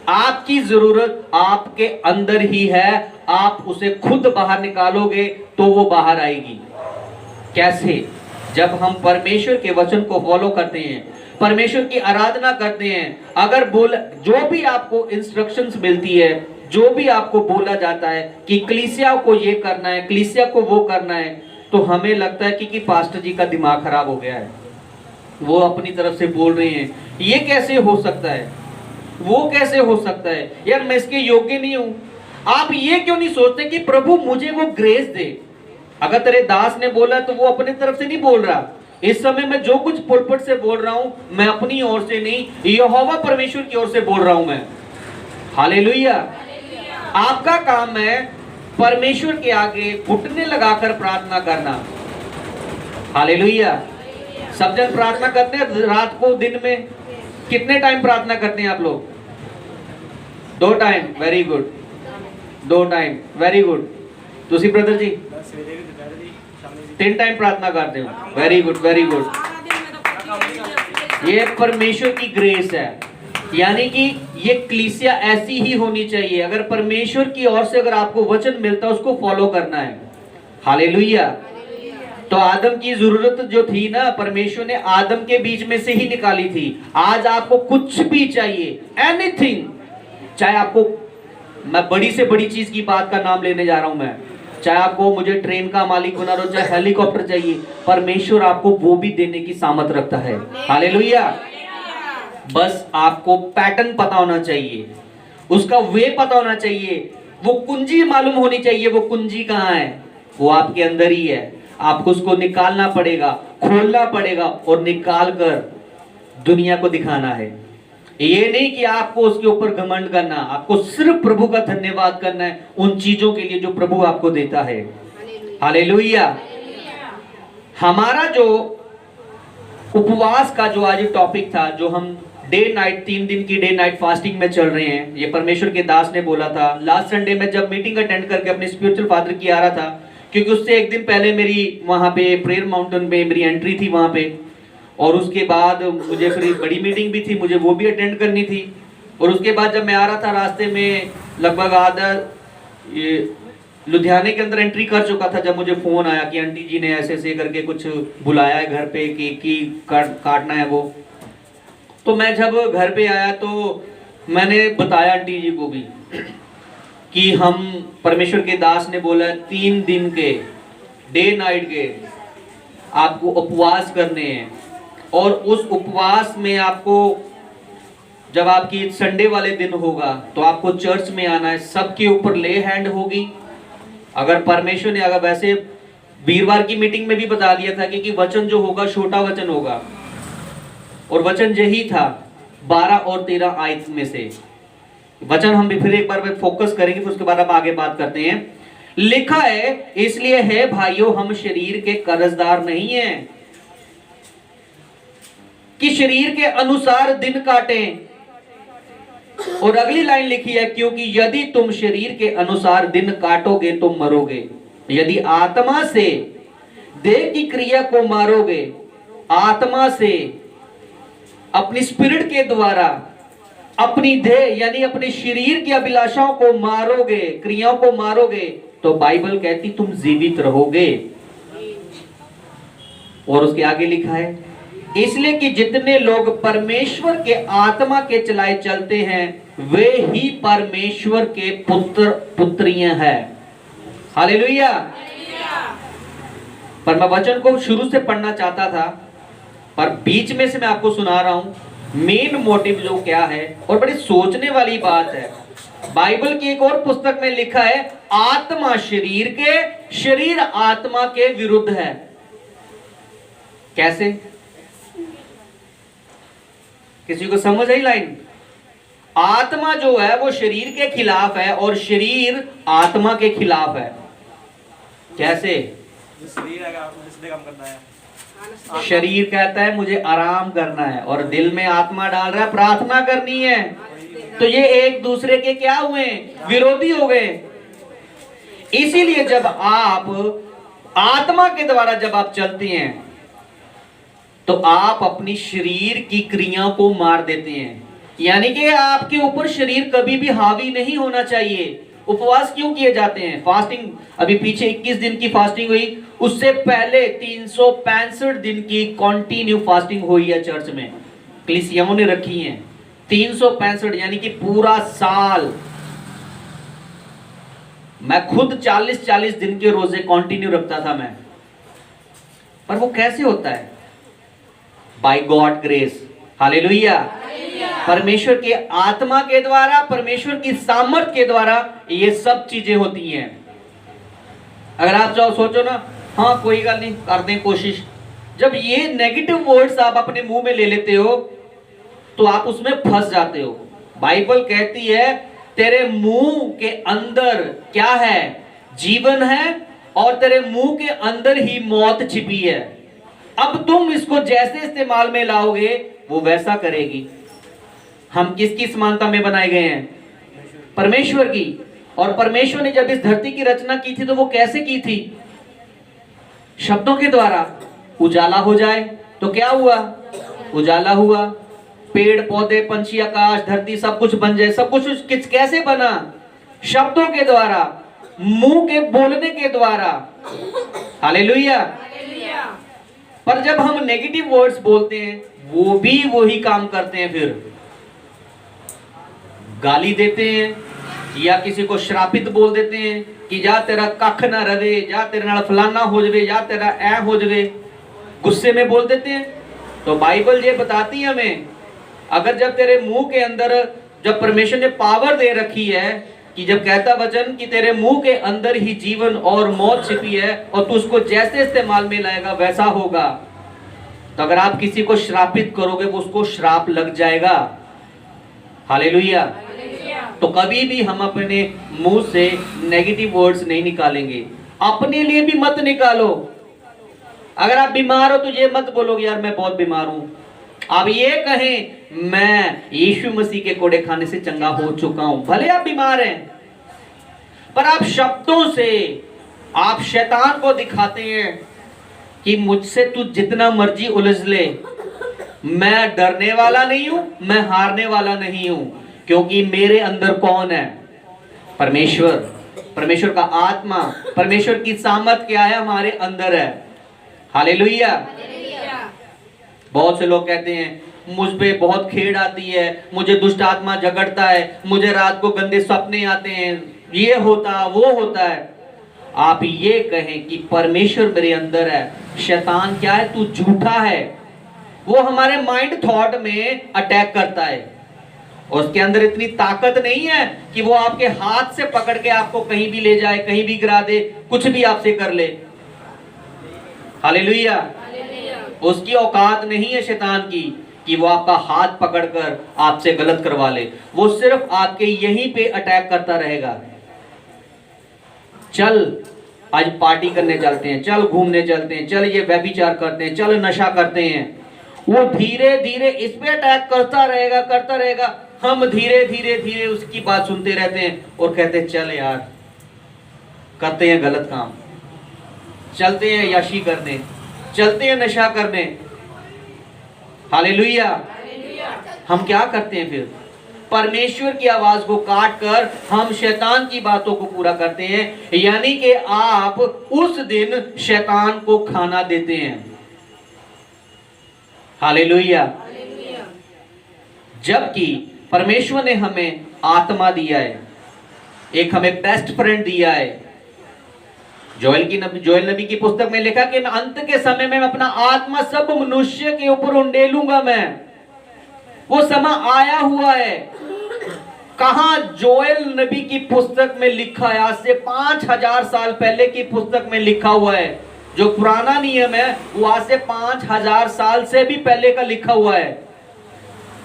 आपकी जरूरत आपके अंदर ही है। आप उसे खुद बाहर निकालोगे तो वो बाहर आएगी। कैसे? जब हम परमेश्वर के वचन को फॉलो करते हैं, परमेश्वर की आराधना करते हैं। अगर जो भी आपको इंस्ट्रक्शंस मिलती है, जो भी आपको बोला जाता है कि कलीसिया को ये करना है, कलीसिया को वो करना है, तो हमें लगता है कि पास्टर जी का दिमाग खराब हो गया है, वो अपनी तरफ से बोल रहे हैं, ये कैसे हो सकता है, वो कैसे हो सकता है, यार मैं इसके योग्य नहीं हूं, आप ये क्यों नहीं सोचते कि प्रभु मुझे वो ग्रेस दे? अगर तेरे दास ने बोला तो वो अपने तरफ से नहीं बोल रहा। इस समय मैं जो कुछ पुलपट से बोल रहा हूं, मैं अपनी ओर से नहीं, यहोवा परमेश्वर की ओर से बोल रहा हूं मैं। हालेलुया। आपका काम है परमेश्वर के आगे घुटने लगाकर प्रार्थना करना। हालेलुया। सब जन प्रार्थना करते हैं रात को, दिन में कितने टाइम प्रार्थना करते हैं आप लोग? 2 time, very good. 2 time, very good. तुसी ब्रदर जी 3 टाइम प्रार्थना करते हो, वेरी गुड, वेरी गुड। ये परमेश्वर की ग्रेस है, यानी कि ये कलीसिया ऐसी ही होनी चाहिए। अगर परमेश्वर की ओर से अगर आपको वचन मिलता है उसको फॉलो करना है। हालेलुया। तो आदम की जरूरत जो थी ना, परमेश्वर ने आदम के बीच में से ही निकाली थी। आज आपको कुछ भी चाहिए, एनीथिंग, चाहे आपको, मैं बड़ी से बड़ी चीज की बात का नाम लेने जा रहा हूं मैं, चाहे आपको मुझे ट्रेन का मालिक बना रहा हो, चाहे हेलीकॉप्टर चाहिए, परमेश्वर आपको वो भी देने की सामर्थ रखता है। हालेलुया। बस आपको पैटर्न पता होना चाहिए, उसका वे पता होना चाहिए, वो कुंजी मालूम होनी चाहिए। वो कुंजी कहाँ है? वो आपके अंदर ही है। आपको उसको निकालना पड़ेगा, खोलना पड़ेगा और निकाल कर दुनिया को दिखाना है। ये नहीं कि आपको उसके ऊपर घमंड करना, आपको सिर्फ प्रभु का धन्यवाद करना है उन चीजों के लिए जो प्रभु आपको देता है। हालेलुया। हमारा जो उपवास का जो आज टॉपिक था, जो हम डे नाइट 3 दिन की डे नाइट फास्टिंग में चल रहे हैं, ये परमेश्वर के दास ने बोला था। लास्ट संडे में जब मीटिंग अटेंड करके अपने स्पिरिचुअल फादर की आ रहा था, क्योंकि उससे एक दिन पहले मेरी वहां पे प्रेयर माउंटेन पे मेरी एंट्री थी वहां पे, और उसके बाद मुझे फिर बड़ी मीटिंग भी थी, मुझे वो भी अटेंड करनी थी। और उसके बाद जब मैं आ रहा था रास्ते में, लगभग आधा ये लुधियाने के अंदर एंट्री कर चुका था, जब मुझे फोन आया कि आंटी जी ने ऐसे ऐसे करके कुछ बुलाया है घर पे, केक की काटना है वो। तो मैं जब घर पे आया तो मैंने बताया आंटी जी को भी कि हम, परमेश्वर के दास ने बोला 3 दिन के डे नाइट के आपको उपवास करने हैं, और उस उपवास में आपको, जब आपकी संडे वाले दिन होगा तो आपको चर्च में आना है, सबके ऊपर ले हैंड होगी। अगर परमेश्वर ने, अगर वैसे वीरवार की मीटिंग में भी बता दिया था कि वचन जो होगा छोटा वचन होगा, और वचन यही था 12 और 13 आयत में से वचन। हम भी फिर एक बार फोकस करेंगे, फिर उसके बाद हम आगे बात करते हैं। लिखा है, इसलिए है भाइयों, हम शरीर के कर्जदार नहीं हैं कि शरीर के अनुसार दिन काटें। और अगली लाइन लिखी है, क्योंकि यदि तुम शरीर के अनुसार दिन काटोगे तो मरोगे, यदि आत्मा से देह की क्रिया को मारोगे, आत्मा से अपनी स्पिरिट के द्वारा अपनी देह यानी अपने शरीर की अभिलाषाओं को मारोगे, क्रियाओं को मारोगे, तो बाइबल कहती तुम जीवित रहोगे। और उसके आगे लिखा है, इसलिए कि जितने लोग परमेश्वर के आत्मा के चलाए चलते हैं वे ही परमेश्वर के पुत्र पुत्रियां हैं। हालेलुया। पर मैं वचन को शुरू से पढ़ना चाहता था, पर बीच में से मैं आपको सुना रहा हूं मेन मोटिव जो क्या है, और बड़ी सोचने वाली बात है। बाइबल की एक और पुस्तक में लिखा है, आत्मा शरीर के, शरीर आत्मा के विरुद्ध है। कैसे? किसी को समझ आई लाइन? आत्मा जो है वो शरीर के खिलाफ है और शरीर आत्मा के खिलाफ है। कैसे? शरीर है आपको जिसने काम करना है, शरीर कहता है मुझे आराम करना है, और दिल में आत्मा डाल रहा है प्रार्थना करनी है। तो ये एक दूसरे के क्या हुए? विरोधी हो गए। इसीलिए जब आप आत्मा के द्वारा जब आप चलते हैं तो आप अपनी शरीर की क्रियाओं को मार देते हैं, यानी कि आपके ऊपर शरीर कभी भी हावी नहीं होना चाहिए। उपवास क्यों किए जाते हैं? फास्टिंग, अभी पीछे 21 दिन की फास्टिंग हुई, उससे पहले 365 दिन की कंटिन्यू फास्टिंग हुई है चर्च में, कलीसियाओं ने रखी है 365, यानी कि पूरा साल। मैं खुद 40-40 दिन के रोजे कंटिन्यू रखता था मैं। पर वो कैसे होता है? By God grace. हालेलुया। परमेश्वर के आत्मा के द्वारा, परमेश्वर की सामर्थ के द्वारा ये सब चीजें होती हैं। अगर आप जाओ सोचो ना, हाँ कोई गल नहीं, कर दें कोशिश, जब ये नेगेटिव वर्ड्स आप अपने मुंह में ले लेते हो तो आप उसमें फंस जाते हो। बाइबल कहती है तेरे मुंह के अंदर क्या है, जीवन है, और तेरे मुंह के अंदर ही मौत छिपी है। अब तुम इसको जैसे इस्तेमाल में लाओगे वो वैसा करेगी। हम किसकी समानता में बनाए गए हैं? परमेश्वर की। और परमेश्वर ने जब इस धरती की रचना की थी तो वो कैसे की थी? शब्दों के द्वारा। उजाला हो जाए तो क्या हुआ? उजाला हुआ। पेड़ पौधे पंछी आकाश धरती सब कुछ बन जाए, सब कुछ कैसे बना? शब्दों के द्वारा, मुंह के बोलने के द्वारा। हालेलुया। पर जब हम नेगेटिव वर्ड्स बोलते हैं वो भी वही काम करते हैं। फिर गाली देते हैं या किसी को श्रापित बोल देते हैं कि जा तेरा कख ना रवे, जा तेरे नाल फलाना हो जावे, जा तेरा ऐ हो जावे, गुस्से में बोल देते हैं। तो बाइबल ये बताती है हमें, अगर जब तेरे मुंह के अंदर, जब परमेश्वर ने पावर दे रखी है कि जब कहता वचन कि तेरे मुंह के अंदर ही जीवन और मौत छिपी है और तू उसको जैसे इस्तेमाल में लाएगा वैसा होगा, तो अगर आप किसी को श्रापित करोगे वो उसको श्राप लग जाएगा। हालेलुया। तो कभी भी हम अपने मुंह से नेगेटिव वर्ड्स नहीं निकालेंगे। अपने लिए भी मत निकालो। अगर आप बीमार हो तो ये मत बोलोगे यार मैं बहुत बीमार हूं। आप ये कहें मैं यीशु मसीह के कोड़े खाने से चंगा हो चुका हूं। भले आप बीमार हैं, पर आप शब्दों से आप शैतान को दिखाते हैं कि मुझसे तू जितना मर्जी उलझ ले, मैं डरने वाला नहीं हूं, मैं हारने वाला नहीं हूं, क्योंकि मेरे अंदर कौन है? परमेश्वर। परमेश्वर का आत्मा, परमेश्वर की सामर्थ क्या है? हमारे अंदर है। हालेलुया। बहुत से लोग कहते हैं मुझ पे बहुत खेड़ आती है, मुझे दुष्ट आत्मा झगड़ता है, मुझे रात को गंदे सपने आते हैं, ये होता वो होता है। आप ये कहें कि परमेश्वर मेरे अंदर है। शैतान क्या है? तू झूठा है। वो हमारे माइंड थॉट में अटैक करता है। उसके अंदर इतनी ताकत नहीं है कि वो आपके हाथ से पकड़ के आपको कहीं भी ले जाए, कहीं भी गिरा दे, कुछ भी आपसे कर ले। हालेलुया। उसकी औकात नहीं है शैतान की कि वो आपका हाथ पकड़कर आपसे गलत करवा ले। वो सिर्फ आपके यहीं पे अटैक करता रहेगा। चल आज पार्टी करने चलते हैं, चल घूमने चलते हैं, चल ये व्यभिचार करते हैं, चल नशा करते हैं। वो धीरे धीरे इस पे अटैक करता रहेगा, करता रहेगा। हम धीरे धीरे धीरे उसकी बात सुनते रहते हैं और कहते हैं चल यार करते हैं गलत काम, चलते हैं याशी करने, चलते हैं नशा करने। हालेलुया। हम क्या करते हैं फिर? परमेश्वर की आवाज को काट कर हम शैतान की बातों को पूरा करते हैं। यानी कि आप उस दिन शैतान को खाना देते हैं। हालेलुया। जबकि परमेश्वर ने हमें आत्मा दिया है, एक हमें बेस्ट फ्रेंड दिया है। जोएल नबी की पुस्तक में लिखा कि मैं अंत के समय में अपना आत्मा सब मनुष्य के ऊपर उंडेलूंगा। मैं वो समय आया हुआ है। कहां? जोएल नबी की पुस्तक में लिखा है। आज से 5000 साल पहले की पुस्तक में लिखा हुआ है। जो पुराना नियम है वो आज से 5000 साल से भी पहले का लिखा हुआ है,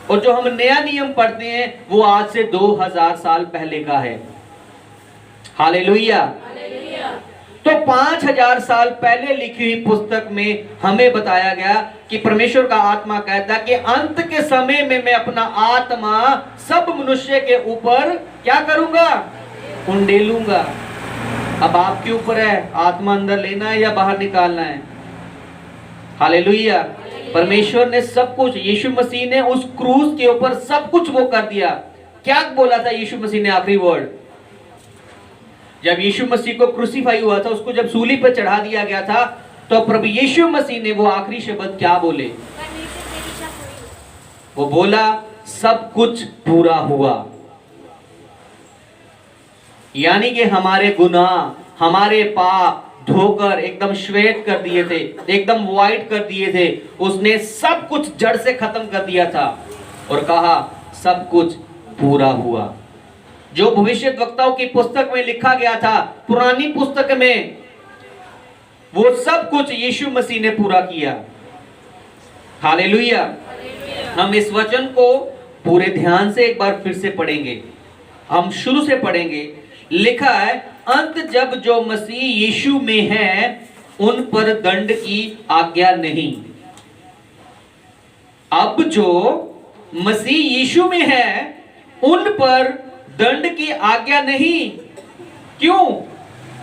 और जो हम नया नियम पढ़ते हैं वो आज से 2000 साल पहले का है। हालेलुया। तो 5000 साल पहले लिखी हुई पुस्तक में हमें बताया गया कि परमेश्वर का आत्मा कहता है कि अंत के समय में मैं अपना आत्मा सब मनुष्य के ऊपर क्या करूंगा? उंडेलूंगा। अब आपके ऊपर है आत्मा अंदर लेना है या बाहर निकालना है। हालेलुया। परमेश्वर ने सब कुछ, यीशु मसीह ने उस क्रूस के ऊपर सब कुछ वो कर दिया। क्या बोला था यीशु मसीह ने आखिरी वर्ड? जब यीशु मसीह को क्रूसीफाई हुआ था, उसको जब सूली पर चढ़ा दिया गया था, तो प्रभु यीशु मसीह ने वो आखिरी शब्द क्या बोले? वो बोला सब कुछ पूरा हुआ। यानी कि हमारे गुनाह, हमारे पाप धोकर एकदम श्वेत कर दिए थे, एकदम व्हाइट कर दिए थे। उसने सब कुछ जड़ से खत्म कर दिया था और कहा सब कुछ पूरा हुआ। जो भविष्यद्वक्ताओं की पुस्तक में लिखा गया था, पुरानी पुस्तक में, वो सब कुछ यीशु मसीह ने पूरा किया। हालेलुया। हम इस वचन को पूरे ध्यान से एक बार फिर से पढ़ेंगे। हम शुरू से पढ़ेंगे। लिखा है, अंत जब जो मसीह यीशु में है उन पर दंड की आज्ञा नहीं। अब जो मसीह यीशु में है उन पर दंड की आज्ञा नहीं। क्यों?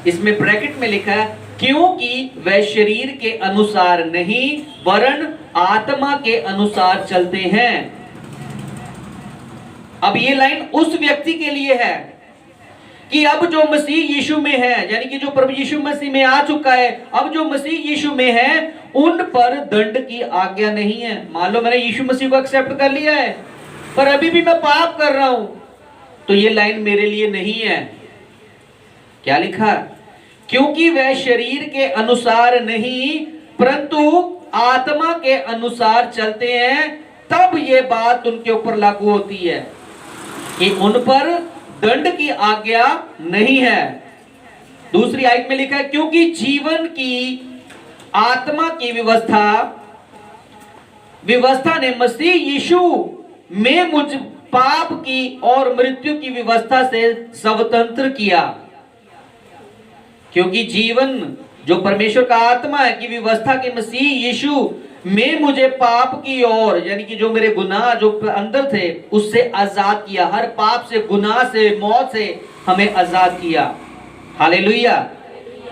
इसमें ब्रैकेट में लिखा है, क्योंकि वह शरीर के अनुसार नहीं वरन आत्मा के अनुसार चलते हैं। अब ये लाइन उस व्यक्ति के लिए है कि अब जो मसीह यीशु में है, यानी कि जो प्रभु यीशु मसीह में आ चुका है, अब जो मसीह यीशु में है उन पर दंड की आज्ञा नहीं है। मान लो मैंने यीशु मसीह को एक्सेप्ट कर लिया है पर अभी भी मैं पाप कर रहा हूं, तो ये लाइन मेरे लिए नहीं है। क्या लिखा? क्योंकि वह शरीर के अनुसार नहीं परंतु आत्मा के अनुसार चलते हैं, तब ये बात उनके ऊपर लागू होती है कि उन पर दंड की आज्ञा नहीं है। दूसरी आयत में लिखा है, क्योंकि जीवन की आत्मा की व्यवस्था ने मसीह यीशु में मुझ पाप की और मृत्यु की व्यवस्था से स्वतंत्र किया। क्योंकि जीवन जो परमेश्वर का आत्मा है की व्यवस्था के मसीह यीशु में मुझे पाप की ओर, यानी कि जो मेरे गुनाह जो अंदर थे उससे आजाद किया। हर पाप से, गुनाह से, मौत से हमें आजाद किया। हालेलुया।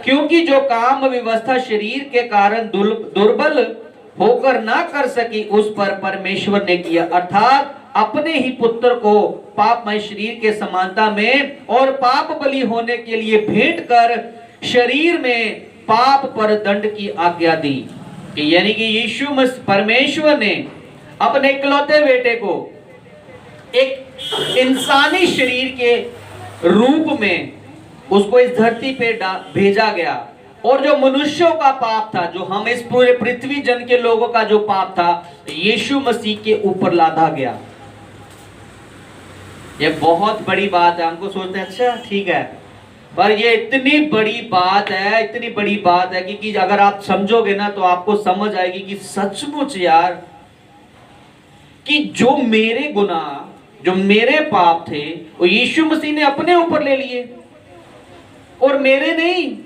क्योंकि जो काम व्यवस्था शरीर के कारण दुर्बल होकर ना कर सकी उस पर परमेश्वर ने किया, अर्थात अपने ही पुत्र को पापमय शरीर के समानता में और पाप बलि होने के लिए भेंट कर शरीर में पाप पर दंड की आज्ञा दी। यानी कि यीशु परमेश्वर ने अपने इकलौते बेटे को एक इंसानी शरीर के रूप में उसको इस धरती पे भेजा गया, और जो मनुष्यों का पाप था, जो हम इस पूरे पृथ्वी जन के लोगों का जो पाप था, यीशु मसीह के ऊपर लादा गया। ये बहुत बड़ी बात है। हमको सोचते हैं अच्छा ठीक है, पर ये इतनी बड़ी बात है, इतनी बड़ी बात है कि अगर आप समझोगे ना तो आपको समझ आएगी कि सचमुच यार, कि जो मेरे गुनाह, जो मेरे पाप थे वो यीशु मसीह ने अपने ऊपर ले लिए, और मेरे नहीं,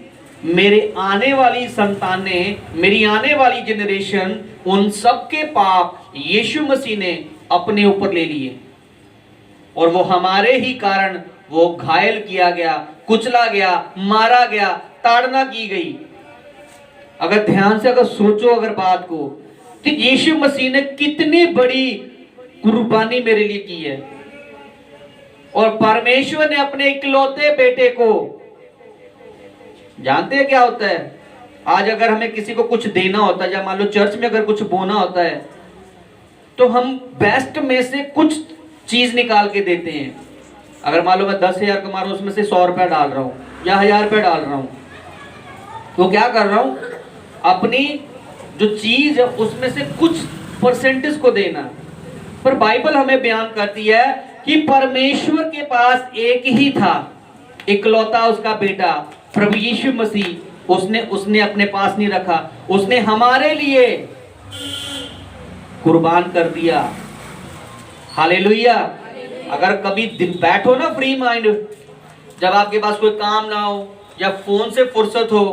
मेरे आने वाली संतानें, मेरी आने वाली जनरेशन, उन सबके पाप यीशु मसीह ने अपने ऊपर ले लिए। और वो हमारे ही कारण वो घायल किया गया, कुचला गया, मारा गया, ताड़ना की गई। अगर ध्यान से अगर सोचो अगर बात को, तो यीशु मसीह ने कितनी बड़ी कुर्बानी मेरे लिए की है। और परमेश्वर ने अपने इकलौते बेटे को, जानते हैं क्या होता है, आज अगर हमें किसी को कुछ देना होता है, या मान लो चर्च में अगर कुछ बोना होता है, तो हम बेस्ट में से कुछ चीज निकाल के देते हैं। अगर मान लो मैं 10,000 कमा रहा हूं, उसमें से 100 रुपया डाल रहा हूं या 1000 रुपया डाल रहा हूं, तो क्या कर रहा हूं, अपनी जो चीज है उसमें से कुछ परसेंटेज को देना। पर बाइबल हमें बयान करती है कि परमेश्वर के पास एक ही था, इकलौता उसका बेटा प्रभु यीशु मसीह, उसने अपने पास नहीं रखा, उसने हमारे लिए कुर्बान कर दिया। हालेलुया। अगर कभी बैठो ना फ्री माइंड, जब आपके पास कोई काम ना हो या फोन से फुर्सत हो,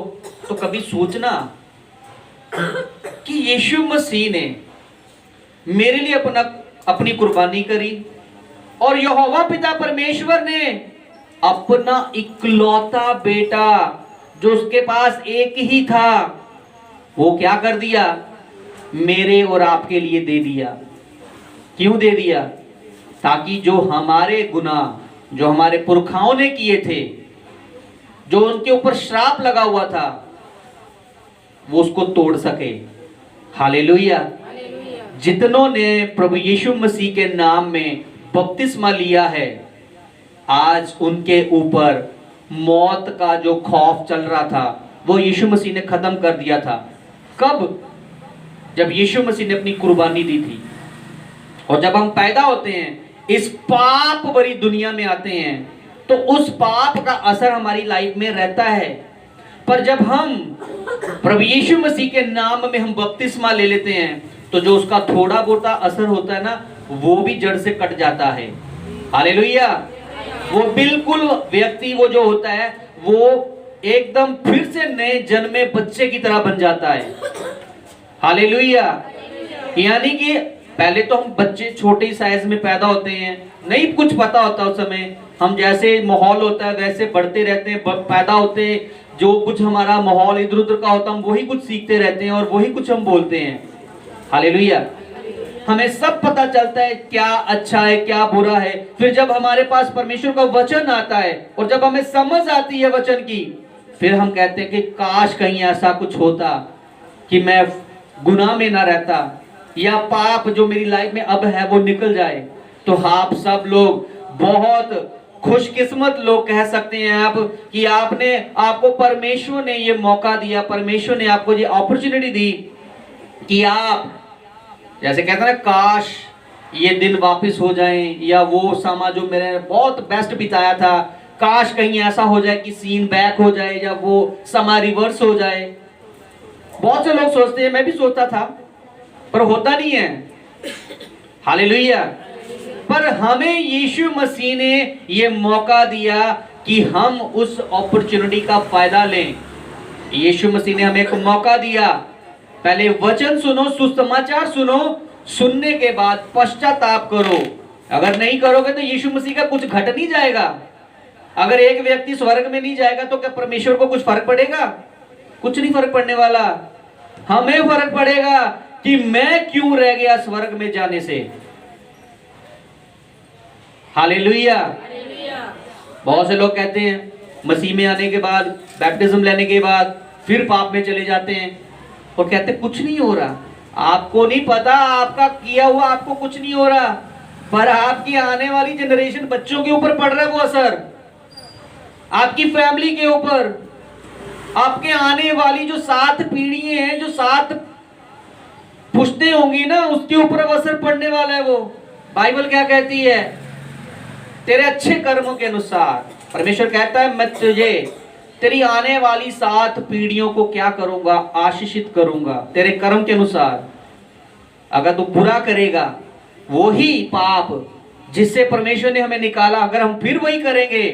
तो कभी सोचना कि यीशु मसीह ने मेरे लिए अपनी कुर्बानी करी, और यहोवा पिता परमेश्वर ने अपना इकलौता बेटा जो उसके पास एक ही था, वो क्या कर दिया, मेरे और आपके लिए दे दिया। क्यों दे दिया? ताकि जो हमारे गुनाह, जो हमारे पुरखाओं ने किए थे, जो उनके ऊपर श्राप लगा हुआ था, वो उसको तोड़ सके। हालेलुया। जितनों ने प्रभु यीशु मसीह के नाम में बपतिस्मा लिया है, आज उनके ऊपर मौत का जो खौफ चल रहा था वो यीशु मसीह ने खत्म कर दिया था। कब? जब यीशु मसीह ने अपनी कुर्बानी दी थी। और जब हम पैदा होते हैं, इस पाप भरी दुनिया में आते हैं तो उस पाप का असर हमारी लाइफ में रहता है। पर जब हम प्रभु यीशु मसीह के नाम में हम बपतिस्मा ले लेते हैं तो जो उसका थोड़ा बहुत असर होता है ना, वो भी जड़ से कट जाता है। हालेलुया। वो बिल्कुल व्यक्ति वो जो होता है वो एकदम फिर से नए जन्मे बच्चे की तरह बन जाता है। हालेलुया। यानी कि पहले तो हम बच्चे छोटे साइज में पैदा होते हैं, नहीं कुछ पता होता उस समय, हम जैसे माहौल होता है वैसे बढ़ते रहते हैं, पैदा होते हैं, जो कुछ हमारा माहौल इधर उधर का होता है हम वही कुछ सीखते रहते हैं और वही कुछ हम बोलते हैं। हालेलुया। हमें सब पता चलता है क्या अच्छा है क्या बुरा है। फिर जब हमारे पास परमेश्वर का वचन आता है और जब हमें समझ आती है वचन की, फिर हम कहते हैं कि काश कहीं ऐसा कुछ होता कि मैं गुनाह में ना रहता, या पाप जो मेरी लाइफ में अब है वो निकल जाए। तो आप सब लोग बहुत खुशकिस्मत लोग कह सकते हैं आप कि आपको परमेश्वर ने ये मौका दिया, परमेश्वर ने आपको ये अपॉर्चुनिटी दी कि आप जैसे कहते हैं ना, काश ये दिन वापस हो जाएं, या वो समा जो मैंने बहुत बेस्ट बिताया था काश कहीं ऐसा हो जाए कि सीन बैक हो जाए या वो समा रिवर्स हो जाए। बहुत से लोग सोचते हैं, मैं भी सोचता था, पर होता नहीं है। हालेलुया। पर हमें यीशु मसीह ने ये मौका दिया कि हम उस अपॉर्चुनिटी का फायदा लें। यीशु मसीह ने हमें एक मौका दिया, पहले वचन सुनो, सुसमाचार सुनो, सुनने के बाद पश्चाताप करो। अगर नहीं करोगे तो यीशु मसीह का कुछ घट नहीं जाएगा। अगर एक व्यक्ति स्वर्ग में नहीं जाएगा तो क्या परमेश्वर को कुछ फर्क पड़ेगा? कुछ नहीं फर्क पड़ने वाला। हमें फर्क पड़ेगा कि मैं क्यों रह गया स्वर्ग में जाने से। हालेलुया। बहुत से लोग कहते हैं मसीह में आने के बाद, बैप्टिज्म लेने के बाद फिर पाप में चले जाते हैं और कहते कुछ नहीं हो रहा। आपको नहीं पता, आपका किया हुआ आपको कुछ नहीं हो रहा, पर आपकी आने वाली जनरेशन बच्चों के ऊपर पड़ रहा है वो असर, आपकी फैमिली के ऊपर, आपके आने वाली जो 7 पीढ़ी हैं, जो 7 पुश्तें होंगी ना, उसके ऊपर वो असर पड़ने वाला है। वो बाइबल क्या कहती है? तेरे अच्छे कर्मों के अनुसार, परमेश्वर कहता है मैं तुझे तेरी आने वाली 7 पीढ़ियों को क्या करूंगा? आशीषित करूंगा तेरे कर्म के अनुसार। अगर तू बुरा करेगा, वो ही पाप जिससे परमेश्वर ने हमें निकाला, अगर हम फिर वही करेंगे,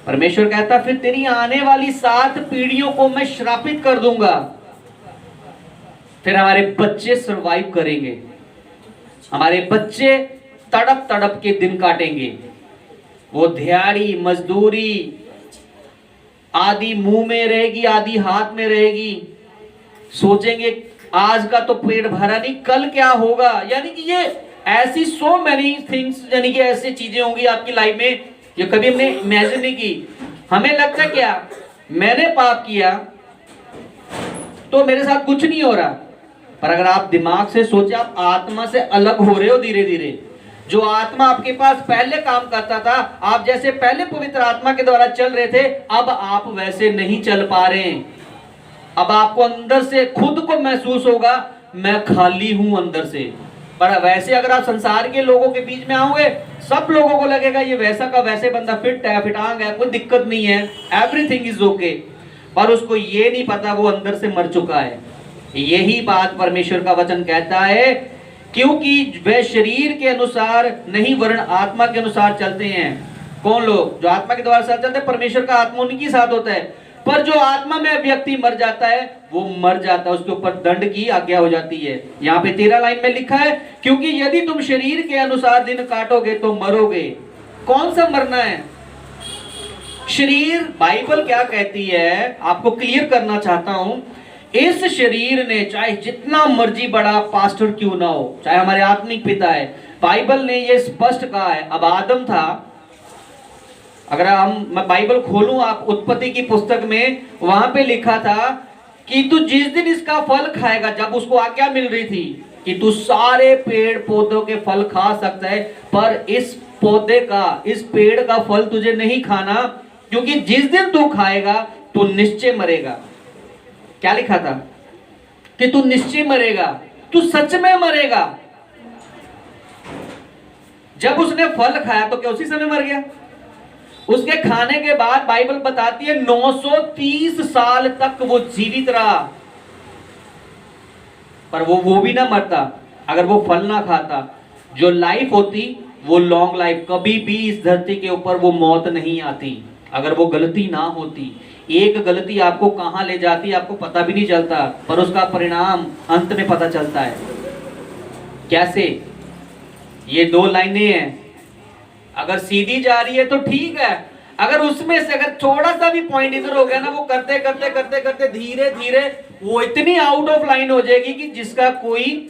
परमेश्वर कहता फिर तेरी आने वाली 7 पीढ़ियों को मैं श्रापित कर दूंगा। फिर हमारे बच्चे सरवाइव करेंगे, हमारे बच्चे तड़प तड़प के दिन काटेंगे। वो दिहाड़ी मजदूरी आधी मुंह में रहेगी, आधी हाथ में रहेगी। सोचेंगे आज का तो पेट भरा नहीं, कल क्या होगा। यानी कि ये ऐसी सो मैनी थिंग्स, यानी कि ऐसी चीजें होंगी आपकी लाइफ में जो कभी हमने इमेजिन नहीं की। हमें लगता है क्या मैंने पाप किया तो मेरे साथ कुछ नहीं हो रहा, पर अगर आप दिमाग से सोचे, आप आत्मा से अलग हो रहे हो धीरे धीरे। जो आत्मा आपके पास पहले काम करता था, आप जैसे पहले पवित्र आत्मा के द्वारा चल रहे थे, अब आप वैसे नहीं चल पा रहे हैं। अब आपको अंदर से खुद को महसूस होगा मैं खाली हूं अंदर से। पर वैसे अगर आप संसार के लोगों के बीच में आओगे, सब लोगों को लगेगा ये वैसा का वैसे बंदा फिट है, फिटांग है, कोई दिक्कत नहीं है, एवरीथिंग इज ओके। पर उसको ये नहीं पता वो अंदर से मर चुका है। यही बात परमेश्वर का वचन कहता है, क्योंकि वे शरीर के अनुसार नहीं वरन आत्मा के अनुसार चलते हैं। कौन लोग? जो आत्मा के द्वारा चलते हैं, परमेश्वर का आत्मा उनके साथ होता है। पर जो आत्मा में व्यक्ति मर जाता है वो मर जाता है, उसके ऊपर दंड की आज्ञा हो जाती है। यहाँ पे 13 लाइन में लिखा है, क्योंकि यदि तुम शरीर के अनुसार दिन काटोगे तो मरोगे। कौन सा मरना है? शरीर। बाइबल क्या कहती है आपको क्लियर करना चाहता हूं। इस शरीर ने चाहे जितना मर्जी बड़ा पास्टर क्यों ना हो, चाहे हमारे आत्मिक पिता है, बाइबल ने ये स्पष्ट कहा है। अब आदम था, अगर मैं बाइबल खोलूं आप उत्पत्ति की पुस्तक में, वहां पे लिखा था कि तू जिस दिन इसका फल खाएगा, जब उसको आज्ञा मिल रही थी कि तू सारे पेड़ पौधों के फल खा सकता है, पर इस पौधे का, इस पेड़ का फल तुझे नहीं खाना, क्योंकि जिस दिन तू खाएगा तू निश्चय मरेगा। क्या लिखा था? कि तू निश्चय मरेगा, तू सच में मरेगा। जब उसने फल खाया तो क्या उसी समय मर गया? उसके खाने के बाद बाइबल बताती है 930 साल तक वो जीवित रहा, पर वो भी ना मरता अगर वो फल ना खाता। जो लाइफ होती वो लॉन्ग लाइफ, कभी भी इस धरती के ऊपर वो मौत नहीं आती अगर वो गलती ना होती। एक गलती आपको कहां ले जाती है आपको पता भी नहीं चलता, पर उसका परिणाम अंत में पता चलता है। कैसे? ये दो लाइनें हैं, अगर सीधी जा रही है तो ठीक है, अगर उसमें से अगर थोड़ा सा भी पॉइंट इधर हो गया ना, वो करते करते करते करते धीरे धीरे वो इतनी आउट ऑफ लाइन हो जाएगी कि जिसका कोई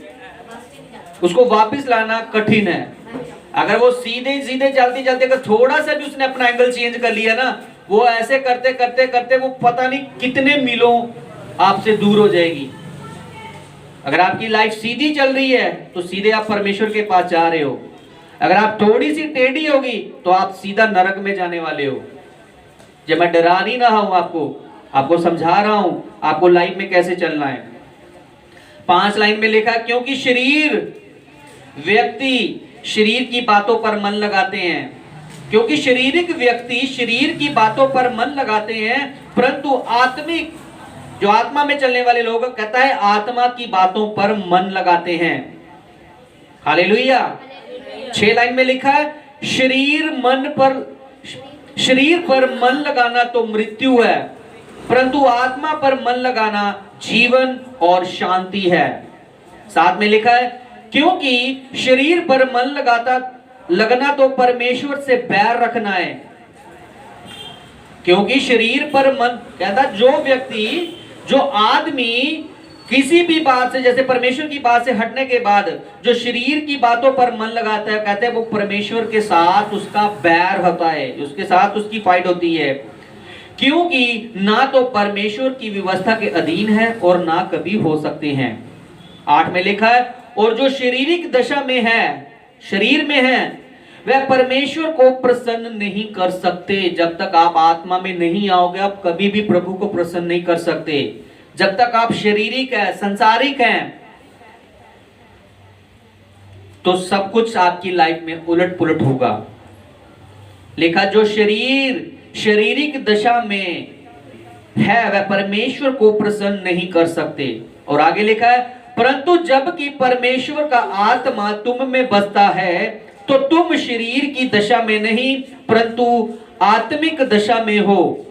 उसको वापस लाना कठिन है। अगर वो सीधे सीधे चलती चलते अगर थोड़ा सा भी उसने अपना एंगल चेंज कर लिया ना, वो ऐसे करते करते करते वो पता नहीं कितने मीलों आपसे दूर हो जाएगी। अगर आपकी लाइफ सीधी चल रही है तो सीधे आप परमेश्वर के पास जा रहे हो, अगर आप थोड़ी सी टेढ़ी होगी तो आप सीधा नरक में जाने वाले हो। जब मैं डरा नहीं रहा हूं, आपको समझा रहा हूं आपको लाइफ में कैसे चलना है। 5 लाइन में लिखा, क्योंकि व्यक्ति शरीर की बातों पर मन लगाते हैं, क्योंकि शारीरिक व्यक्ति शरीर की बातों पर मन लगाते हैं, परंतु आत्मिक जो आत्मा में चलने वाले लोग कहता है आत्मा की बातों पर मन लगाते हैं। हालेलुया। 6 लाइन में लिखा है, शरीर पर मन लगाना तो मृत्यु है, परंतु आत्मा पर मन लगाना जीवन और शांति है। 7 में लिखा है, क्योंकि शरीर पर मन लगना तो परमेश्वर से बैर रखना है। क्योंकि शरीर पर मन कहता, जो आदमी किसी भी बात से, जैसे परमेश्वर की बात से हटने के बाद जो शरीर की बातों पर मन लगाता है, कहते हैं वो परमेश्वर के साथ उसका बैर होता है, उसके साथ उसकी फाइट होती है, क्योंकि ना तो परमेश्वर की व्यवस्था के अधीन है और ना कभी हो सकते हैं। 8 में लिखा है, और जो शारीरिक दशा में है, शरीर में है, वह परमेश्वर को प्रसन्न नहीं कर सकते। जब तक आप आत्मा में नहीं आओगे आप कभी भी प्रभु को प्रसन्न नहीं कर सकते। जब तक आप शारीरिक है, संसारिक हैं, तो सब कुछ आपकी लाइफ में उलट पुलट होगा। लिखा, जो शारीरिक दशा में है वह परमेश्वर को प्रसन्न नहीं कर सकते। और आगे लिखा है, परंतु जबकि परमेश्वर का आत्मा तुम में बसता है तो तुम शरीर की दशा में नहीं परंतु आत्मिक दशा में हो।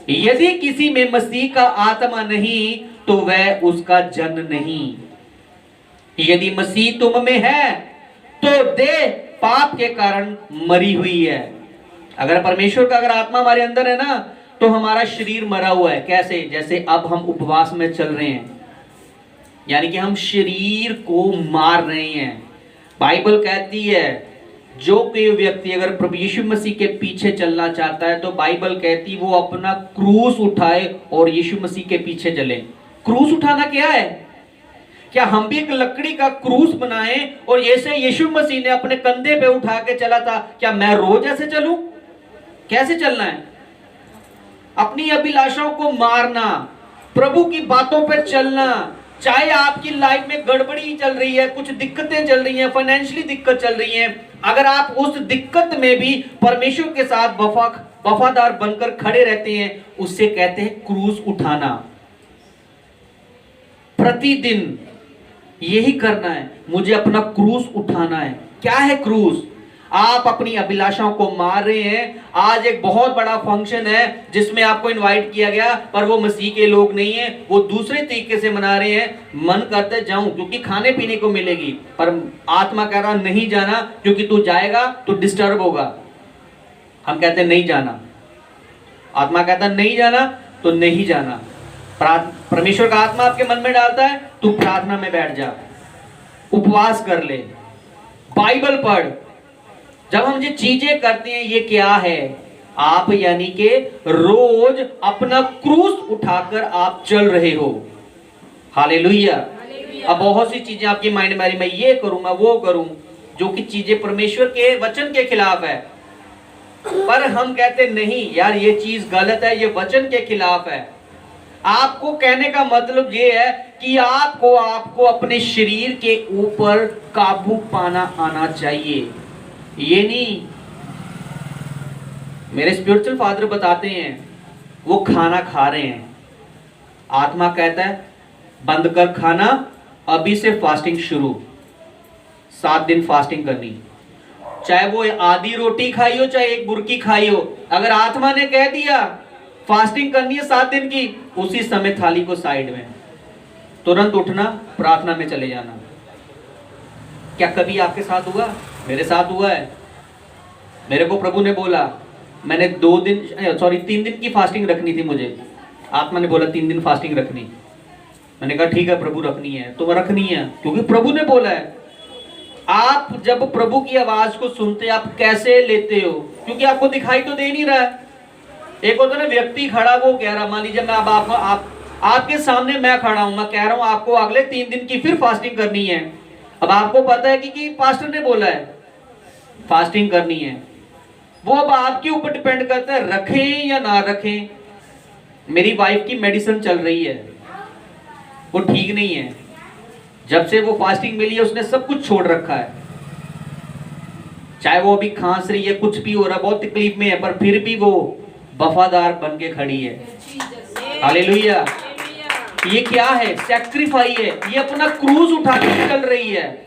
यदि किसी में मसीह का आत्मा नहीं तो वह उसका जन नहीं। यदि मसीह तुम में है तो देह पाप के कारण मरी हुई है। अगर परमेश्वर का अगर आत्मा हमारे अंदर है ना, तो हमारा शरीर मरा हुआ है। कैसे? जैसे अब हम उपवास में चल रहे हैं, यानी कि हम शरीर को मार रहे हैं। बाइबल कहती है जो कोई व्यक्ति अगर प्रभु यीशु मसीह के पीछे चलना चाहता है तो बाइबल कहती वो अपना क्रूस उठाए और यीशु मसीह के पीछे चले। क्रूस उठाना क्या है? क्या हम भी एक लकड़ी का क्रूस बनाएं और जैसे यीशु मसीह ने अपने कंधे पे उठा के चला था, क्या मैं रोज ऐसे चलूं? कैसे चलना है? अपनी अभिलाषाओं को मारना, प्रभु की बातों पर चलना। चाहे आपकी लाइफ में गड़बड़ी चल रही है, कुछ दिक्कतें चल रही हैं, फाइनेंशियली दिक्कत चल रही है, अगर आप उस दिक्कत में भी परमेश्वर के साथ वफादार बनकर खड़े रहते हैं, उससे कहते हैं क्रूस उठाना। प्रतिदिन यही करना है, मुझे अपना क्रूस उठाना है। क्या है क्रूस? आप अपनी अभिलाषाओं को मार रहे हैं। आज एक बहुत बड़ा फंक्शन है जिसमें आपको इनवाइट किया गया, पर वो मसीह के लोग नहीं है, वो दूसरे तरीके से मना रहे हैं। मन करते जाऊं क्योंकि खाने पीने को मिलेगी, पर आत्मा कह रहा नहीं जाना क्योंकि तू जाएगा तो डिस्टर्ब होगा। हम कहते नहीं जाना, आत्मा कहता नहीं जाना तो नहीं जाना। परमेश्वर का आत्मा आपके मन में डालता है, तू प्रार्थना में बैठ जा, उपवास कर ले, बाइबल पढ़। जब हम ये चीजें करते हैं, ये क्या है? आप यानी कि रोज अपना क्रूस उठाकर आप चल रहे हो। हालेलुया। अब बहुत सी चीजें आपकी माइंड में, मैं ये करूं, मैं वो करूं, जो कि चीजें परमेश्वर के वचन के खिलाफ है, पर हम कहते नहीं यार ये चीज गलत है, ये वचन के खिलाफ है। आपको कहने का मतलब ये है कि आपको अपने शरीर के ऊपर काबू पाना आना चाहिए। ये नहीं, मेरे स्पिरिचुअल फादर बताते हैं वो खाना खा रहे हैं, आत्मा कहता है बंद कर खाना, अभी से फास्टिंग शुरू, 7 दिन फास्टिंग करनी, चाहे वो आधी रोटी खाई हो चाहे एक बुर्की खाई हो। अगर आत्मा ने कह दिया फास्टिंग करनी है 7 दिन की, उसी समय थाली को साइड में, तुरंत उठना, प्रार्थना में चले जाना। क्या कभी आपके साथ हुआ? मेरे साथ हुआ है। मेरे को प्रभु ने बोला, मैंने 3 दिन की फास्टिंग रखनी थी मुझे, आत्मा ने बोला 3 दिन फास्टिंग रखनी। मैंने कहा ठीक है प्रभु रखनी है, तो रखनी है क्योंकि प्रभु ने बोला है। आप जब प्रभु की आवाज को सुनते आप कैसे लेते हो? क्योंकि आपको दिखाई तो दे नहीं रहा है। एक होता है ना व्यक्ति खड़ा, वो कह रहा, मान लीजिए मैं अब आपके सामने मैं खड़ा हूं, मैं कह रहा हूं आपको अगले 3 दिन की फिर फास्टिंग करनी है। अब आपको पता है कि पास्टर ने बोला है फास्टिंग करनी है, वो अब आपके ऊपर डिपेंड करता है रखें या ना रखें। मेरी वाइफ की मेडिसिन चल रही है, वो ठीक नहीं है, जब से वो फास्टिंग मिली है उसने सब कुछ छोड़ रखा है, चाहे वो अभी खांस रही है, कुछ भी हो रहा है, बहुत तकलीफ में है, पर फिर भी वो वफादार बन के खड़ी है। हालेलुया। ये क्या है? सैक्रिफाई है। ये अपना क्रूज उठाकर चल रही है,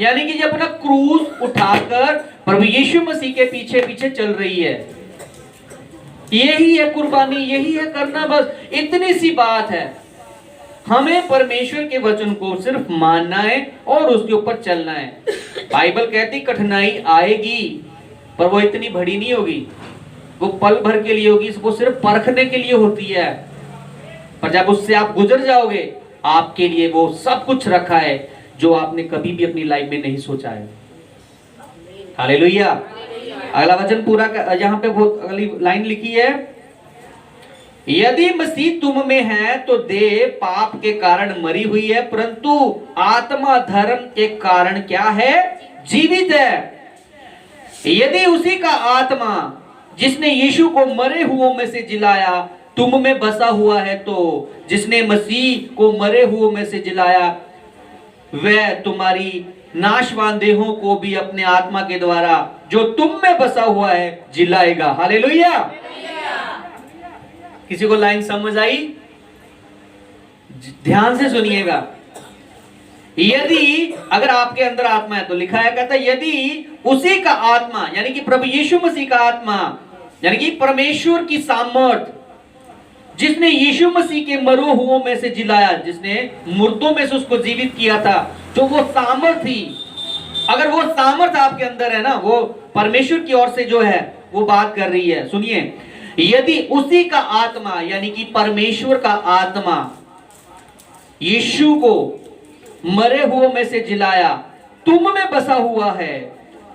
यानी कि ये अपना क्रूज उठाकर प्रभु यीशु मसीह के पीछे पीछे चल रही है। यही है कुर्बानी, यही है करना, बस इतनी सी बात है। हमें परमेश्वर के वचन को सिर्फ मानना है और उसके ऊपर चलना है। बाइबल कहती कठिनाई आएगी, पर वो इतनी बड़ी नहीं होगी, वो पल भर के लिए होगी, वो सिर्फ परखने के लिए होती है। पर जब उससे आप गुजर जाओगे, आपके लिए वो सब कुछ रखा है जो आपने कभी भी अपनी लाइफ में नहीं सोचा है। हालेलुया। अगला वचन पूरा, यहाँ पे बहुत अगली लाइन लिखी है, यदि मसीह तुम में है तो देह पाप के कारण मरी हुई है, परंतु आत्मा धर्म के कारण क्या है? जीवित है। यदि उसी का आत्मा जिसने यीशु को मरे हुओं में से जिलाया तुम में बसा हुआ है, तो जिसने मसीह को मरे हुओं में से जिलाया वह तुम्हारी नाशवान देहों को भी अपने आत्मा के द्वारा जो तुम में बसा हुआ है जिलाएगा। हालेलुया। किसी को लाइन समझ आई? ध्यान से सुनिएगा। यदि अगर आपके अंदर आत्मा है तो लिखा है, कहता है यदि उसी का आत्मा यानी कि प्रभु यीशु मसीह का आत्मा यानी कि परमेश्वर की सामर्थ जिसने यीशु मसीह के मरो हुओं में से जिलाया, जिसने मुर्दों में से उसको जीवित किया था, जो वो सामर्थ थी, अगर वो सामर्थ आपके अंदर है ना, वो परमेश्वर की ओर से जो है वो बात कर रही है। सुनिए, यदि उसी का आत्मा यानी कि परमेश्वर का आत्मा यीशु को मरे हुओं में से जिलाया तुम में बसा हुआ है,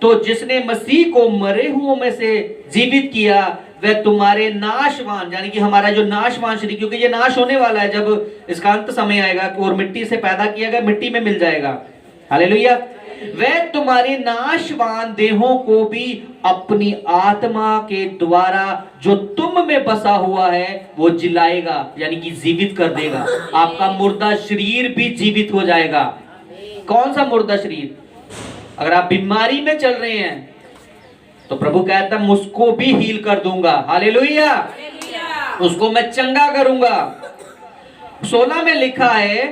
तो जिसने मसीह को मरे हुओं में से जीवित किया वह तुम्हारे नाशवान यानी कि हमारा जो नाशवान शरीर, क्योंकि ये नाश होने वाला है, जब इसका अंत समय आएगा और मिट्टी से पैदा किया गया मिट्टी में मिल जाएगा। हालेलुया। वह तुम्हारे नाशवान देहों को भी अपनी आत्मा के द्वारा जो तुम में बसा हुआ है वो जिलाएगा यानी कि जीवित कर देगा। आपका मुर्दा शरीर भी जीवित हो जाएगा। कौन सा मुर्दा शरीर? अगर आप बीमारी में चल रहे हैं तो प्रभु कहता है उसको भी हील कर दूंगा। हालेलुया। उसको मैं चंगा करूंगा। 16 में लिखा है,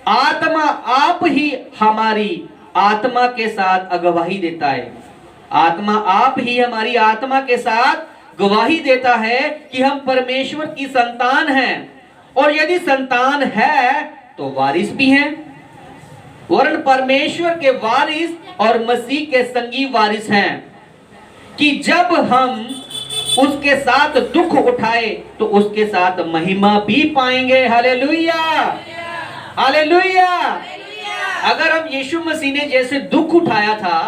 आत्मा आप ही हमारी आत्मा के साथ गवाही देता है। आत्मा आप ही हमारी आत्मा के साथ गवाही देता है कि हम परमेश्वर की संतान हैं, और यदि संतान है तो वारिस भी हैं, वरन परमेश्वर के वारिस और मसीह के संगी वारिस हैं, कि जब हम उसके साथ दुख उठाए तो उसके साथ महिमा भी पाएंगे। हालेलुया। हालेलुया। अगर हम यीशु मसीह ने जैसे दुख उठाया था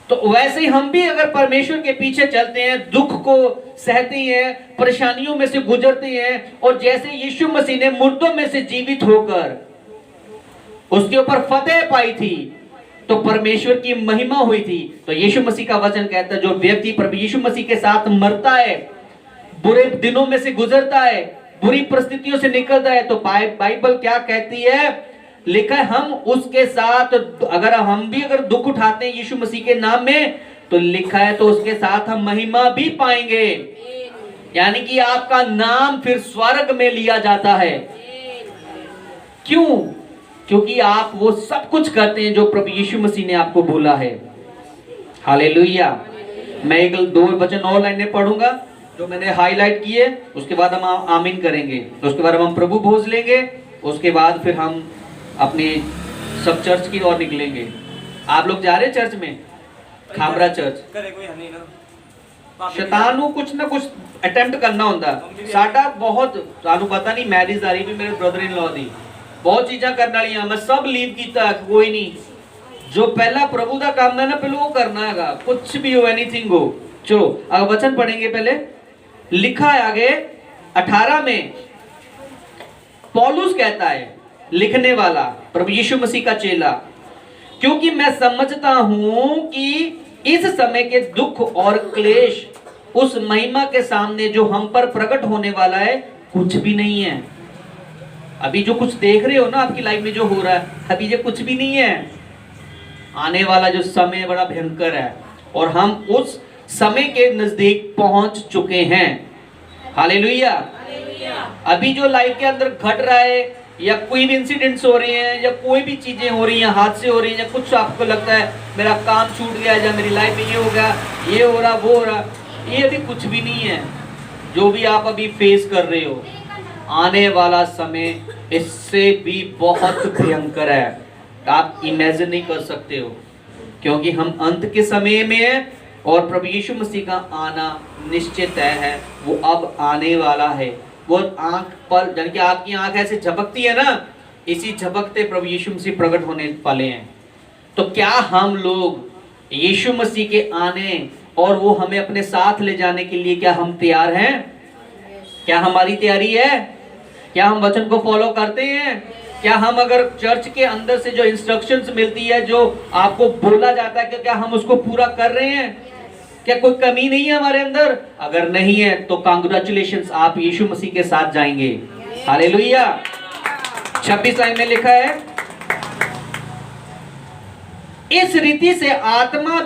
तो वैसे ही हम भी अगर परमेश्वर के पीछे चलते हैं, दुख को सहते हैं, परेशानियों में से गुजरते हैं, और जैसे यीशु मसीह ने मुर्दों में से जीवित होकर उसके ऊपर फतेह पाई थी तो परमेश्वर की महिमा हुई थी। तो यीशु मसीह का वचन कहता है जो व्यक्ति प्रभु यीशु मसीह के साथ मरता है, बुरे दिनों में से गुजरता है, बुरी परिस्थितियों से निकलता है, तो बाइबल क्या कहती है? लिखा है हम उसके साथ, अगर हम भी अगर दुख उठाते हैं यीशु मसीह के नाम में, तो लिखा है तो उसके साथ हम महिमा भी पाएंगे। यानी कि आपका नाम फिर स्वर्ग में लिया जाता है। क्यों? क्योंकि आप वो सब कुछ करते हैं जो प्रभु यीशु मसीह ने आपको बोला है। हालेलुया। मैं एक दो वचन और लाइनें पढ़ूंगा जो मैंने हाईलाइट किए, उसके बाद हम आमीन करेंगे, उसके बाद हम प्रभु भोज लेंगे, उसके बाद फिर हम अपने सब चर्च की ओर निकलेंगे। आप लोग जा रहे हैं चर्च में? खामरा चर्च। करे कोई हनी ना शैतान को कुछ ना कुछ अटेम्प्ट करना होता। साडा बहुत सानू पता नहीं, मैरिज आ रही भी मेरे ब्रदर इन लॉ दी, बहुत चीज़ां करने वाली, मैं सब लीव किया, कोई नहीं। जो पहला प्रभु का काम है ना, पहले वो करना है, कुछ भी हो, एनीथिंग हो। चलो अब वचन पढ़ेंगे। पहले लिखा है आगे 18 में, पौलुस कहता है, लिखने वाला प्रभु यीशु मसीह का चेला, क्योंकि मैं समझता हूं कि इस समय के दुख और क्लेश उस महिमा के सामने जो हम पर प्रकट होने वाला है कुछ भी नहीं है। अभी जो कुछ देख रहे हो ना आपकी लाइफ में जो हो रहा है, अभी ये कुछ भी नहीं है। आने वाला जो समय बड़ा भयंकर है और हम उस समय के नजदीक पहुंच चुके हैं। हालेलुया। अभी जो लाइफ के अंदर घट रहा है, या कोई भी इंसिडेंट्स हो रहे हैं, या कोई भी चीजें हो रही हैं, हादसे हो रही हैं, या कुछ आपको लगता है मेरा काम छूट गया, या मेरी लाइफ में ये हो गया, ये हो रहा, वो हो रहा, ये अभी कुछ भी नहीं है। जो भी आप अभी फेस कर रहे हो, आने वाला समय इससे भी बहुत भयंकर है। आप इमेजिन नहीं कर सकते हो, क्योंकि हम अंत के समय में हैं और प्रभु यीशु मसीह का आना निश्चित है, वो अब आने वाला है। वो आंख पर, यानी कि आपकी आंख ऐसे झपकती है ना, इसी झपकते प्रभु यीशु मसीह प्रकट होने वाले हैं। तो क्या हम लोग यीशु मसीह के आने और वो हमें अपने साथ ले जाने के लिए क्या हम तैयार हैं? क्या हमारी तैयारी है? क्या हम वचन को फॉलो करते हैं? क्या हम अगर चर्च के अंदर से जो इंस्ट्रक्शंस मिलती है, जो आपको बोला जाता है, क्या हम उसको पूरा कर रहे हैं? क्या कोई कमी नहीं है हमारे अंदर? अगर नहीं है तो कांग्रेचुलेशंस, आप यीशु मसीह के साथ जाएंगे। हालेलुया। 26 लाइन में लिखा है, इस रीति से आत्मा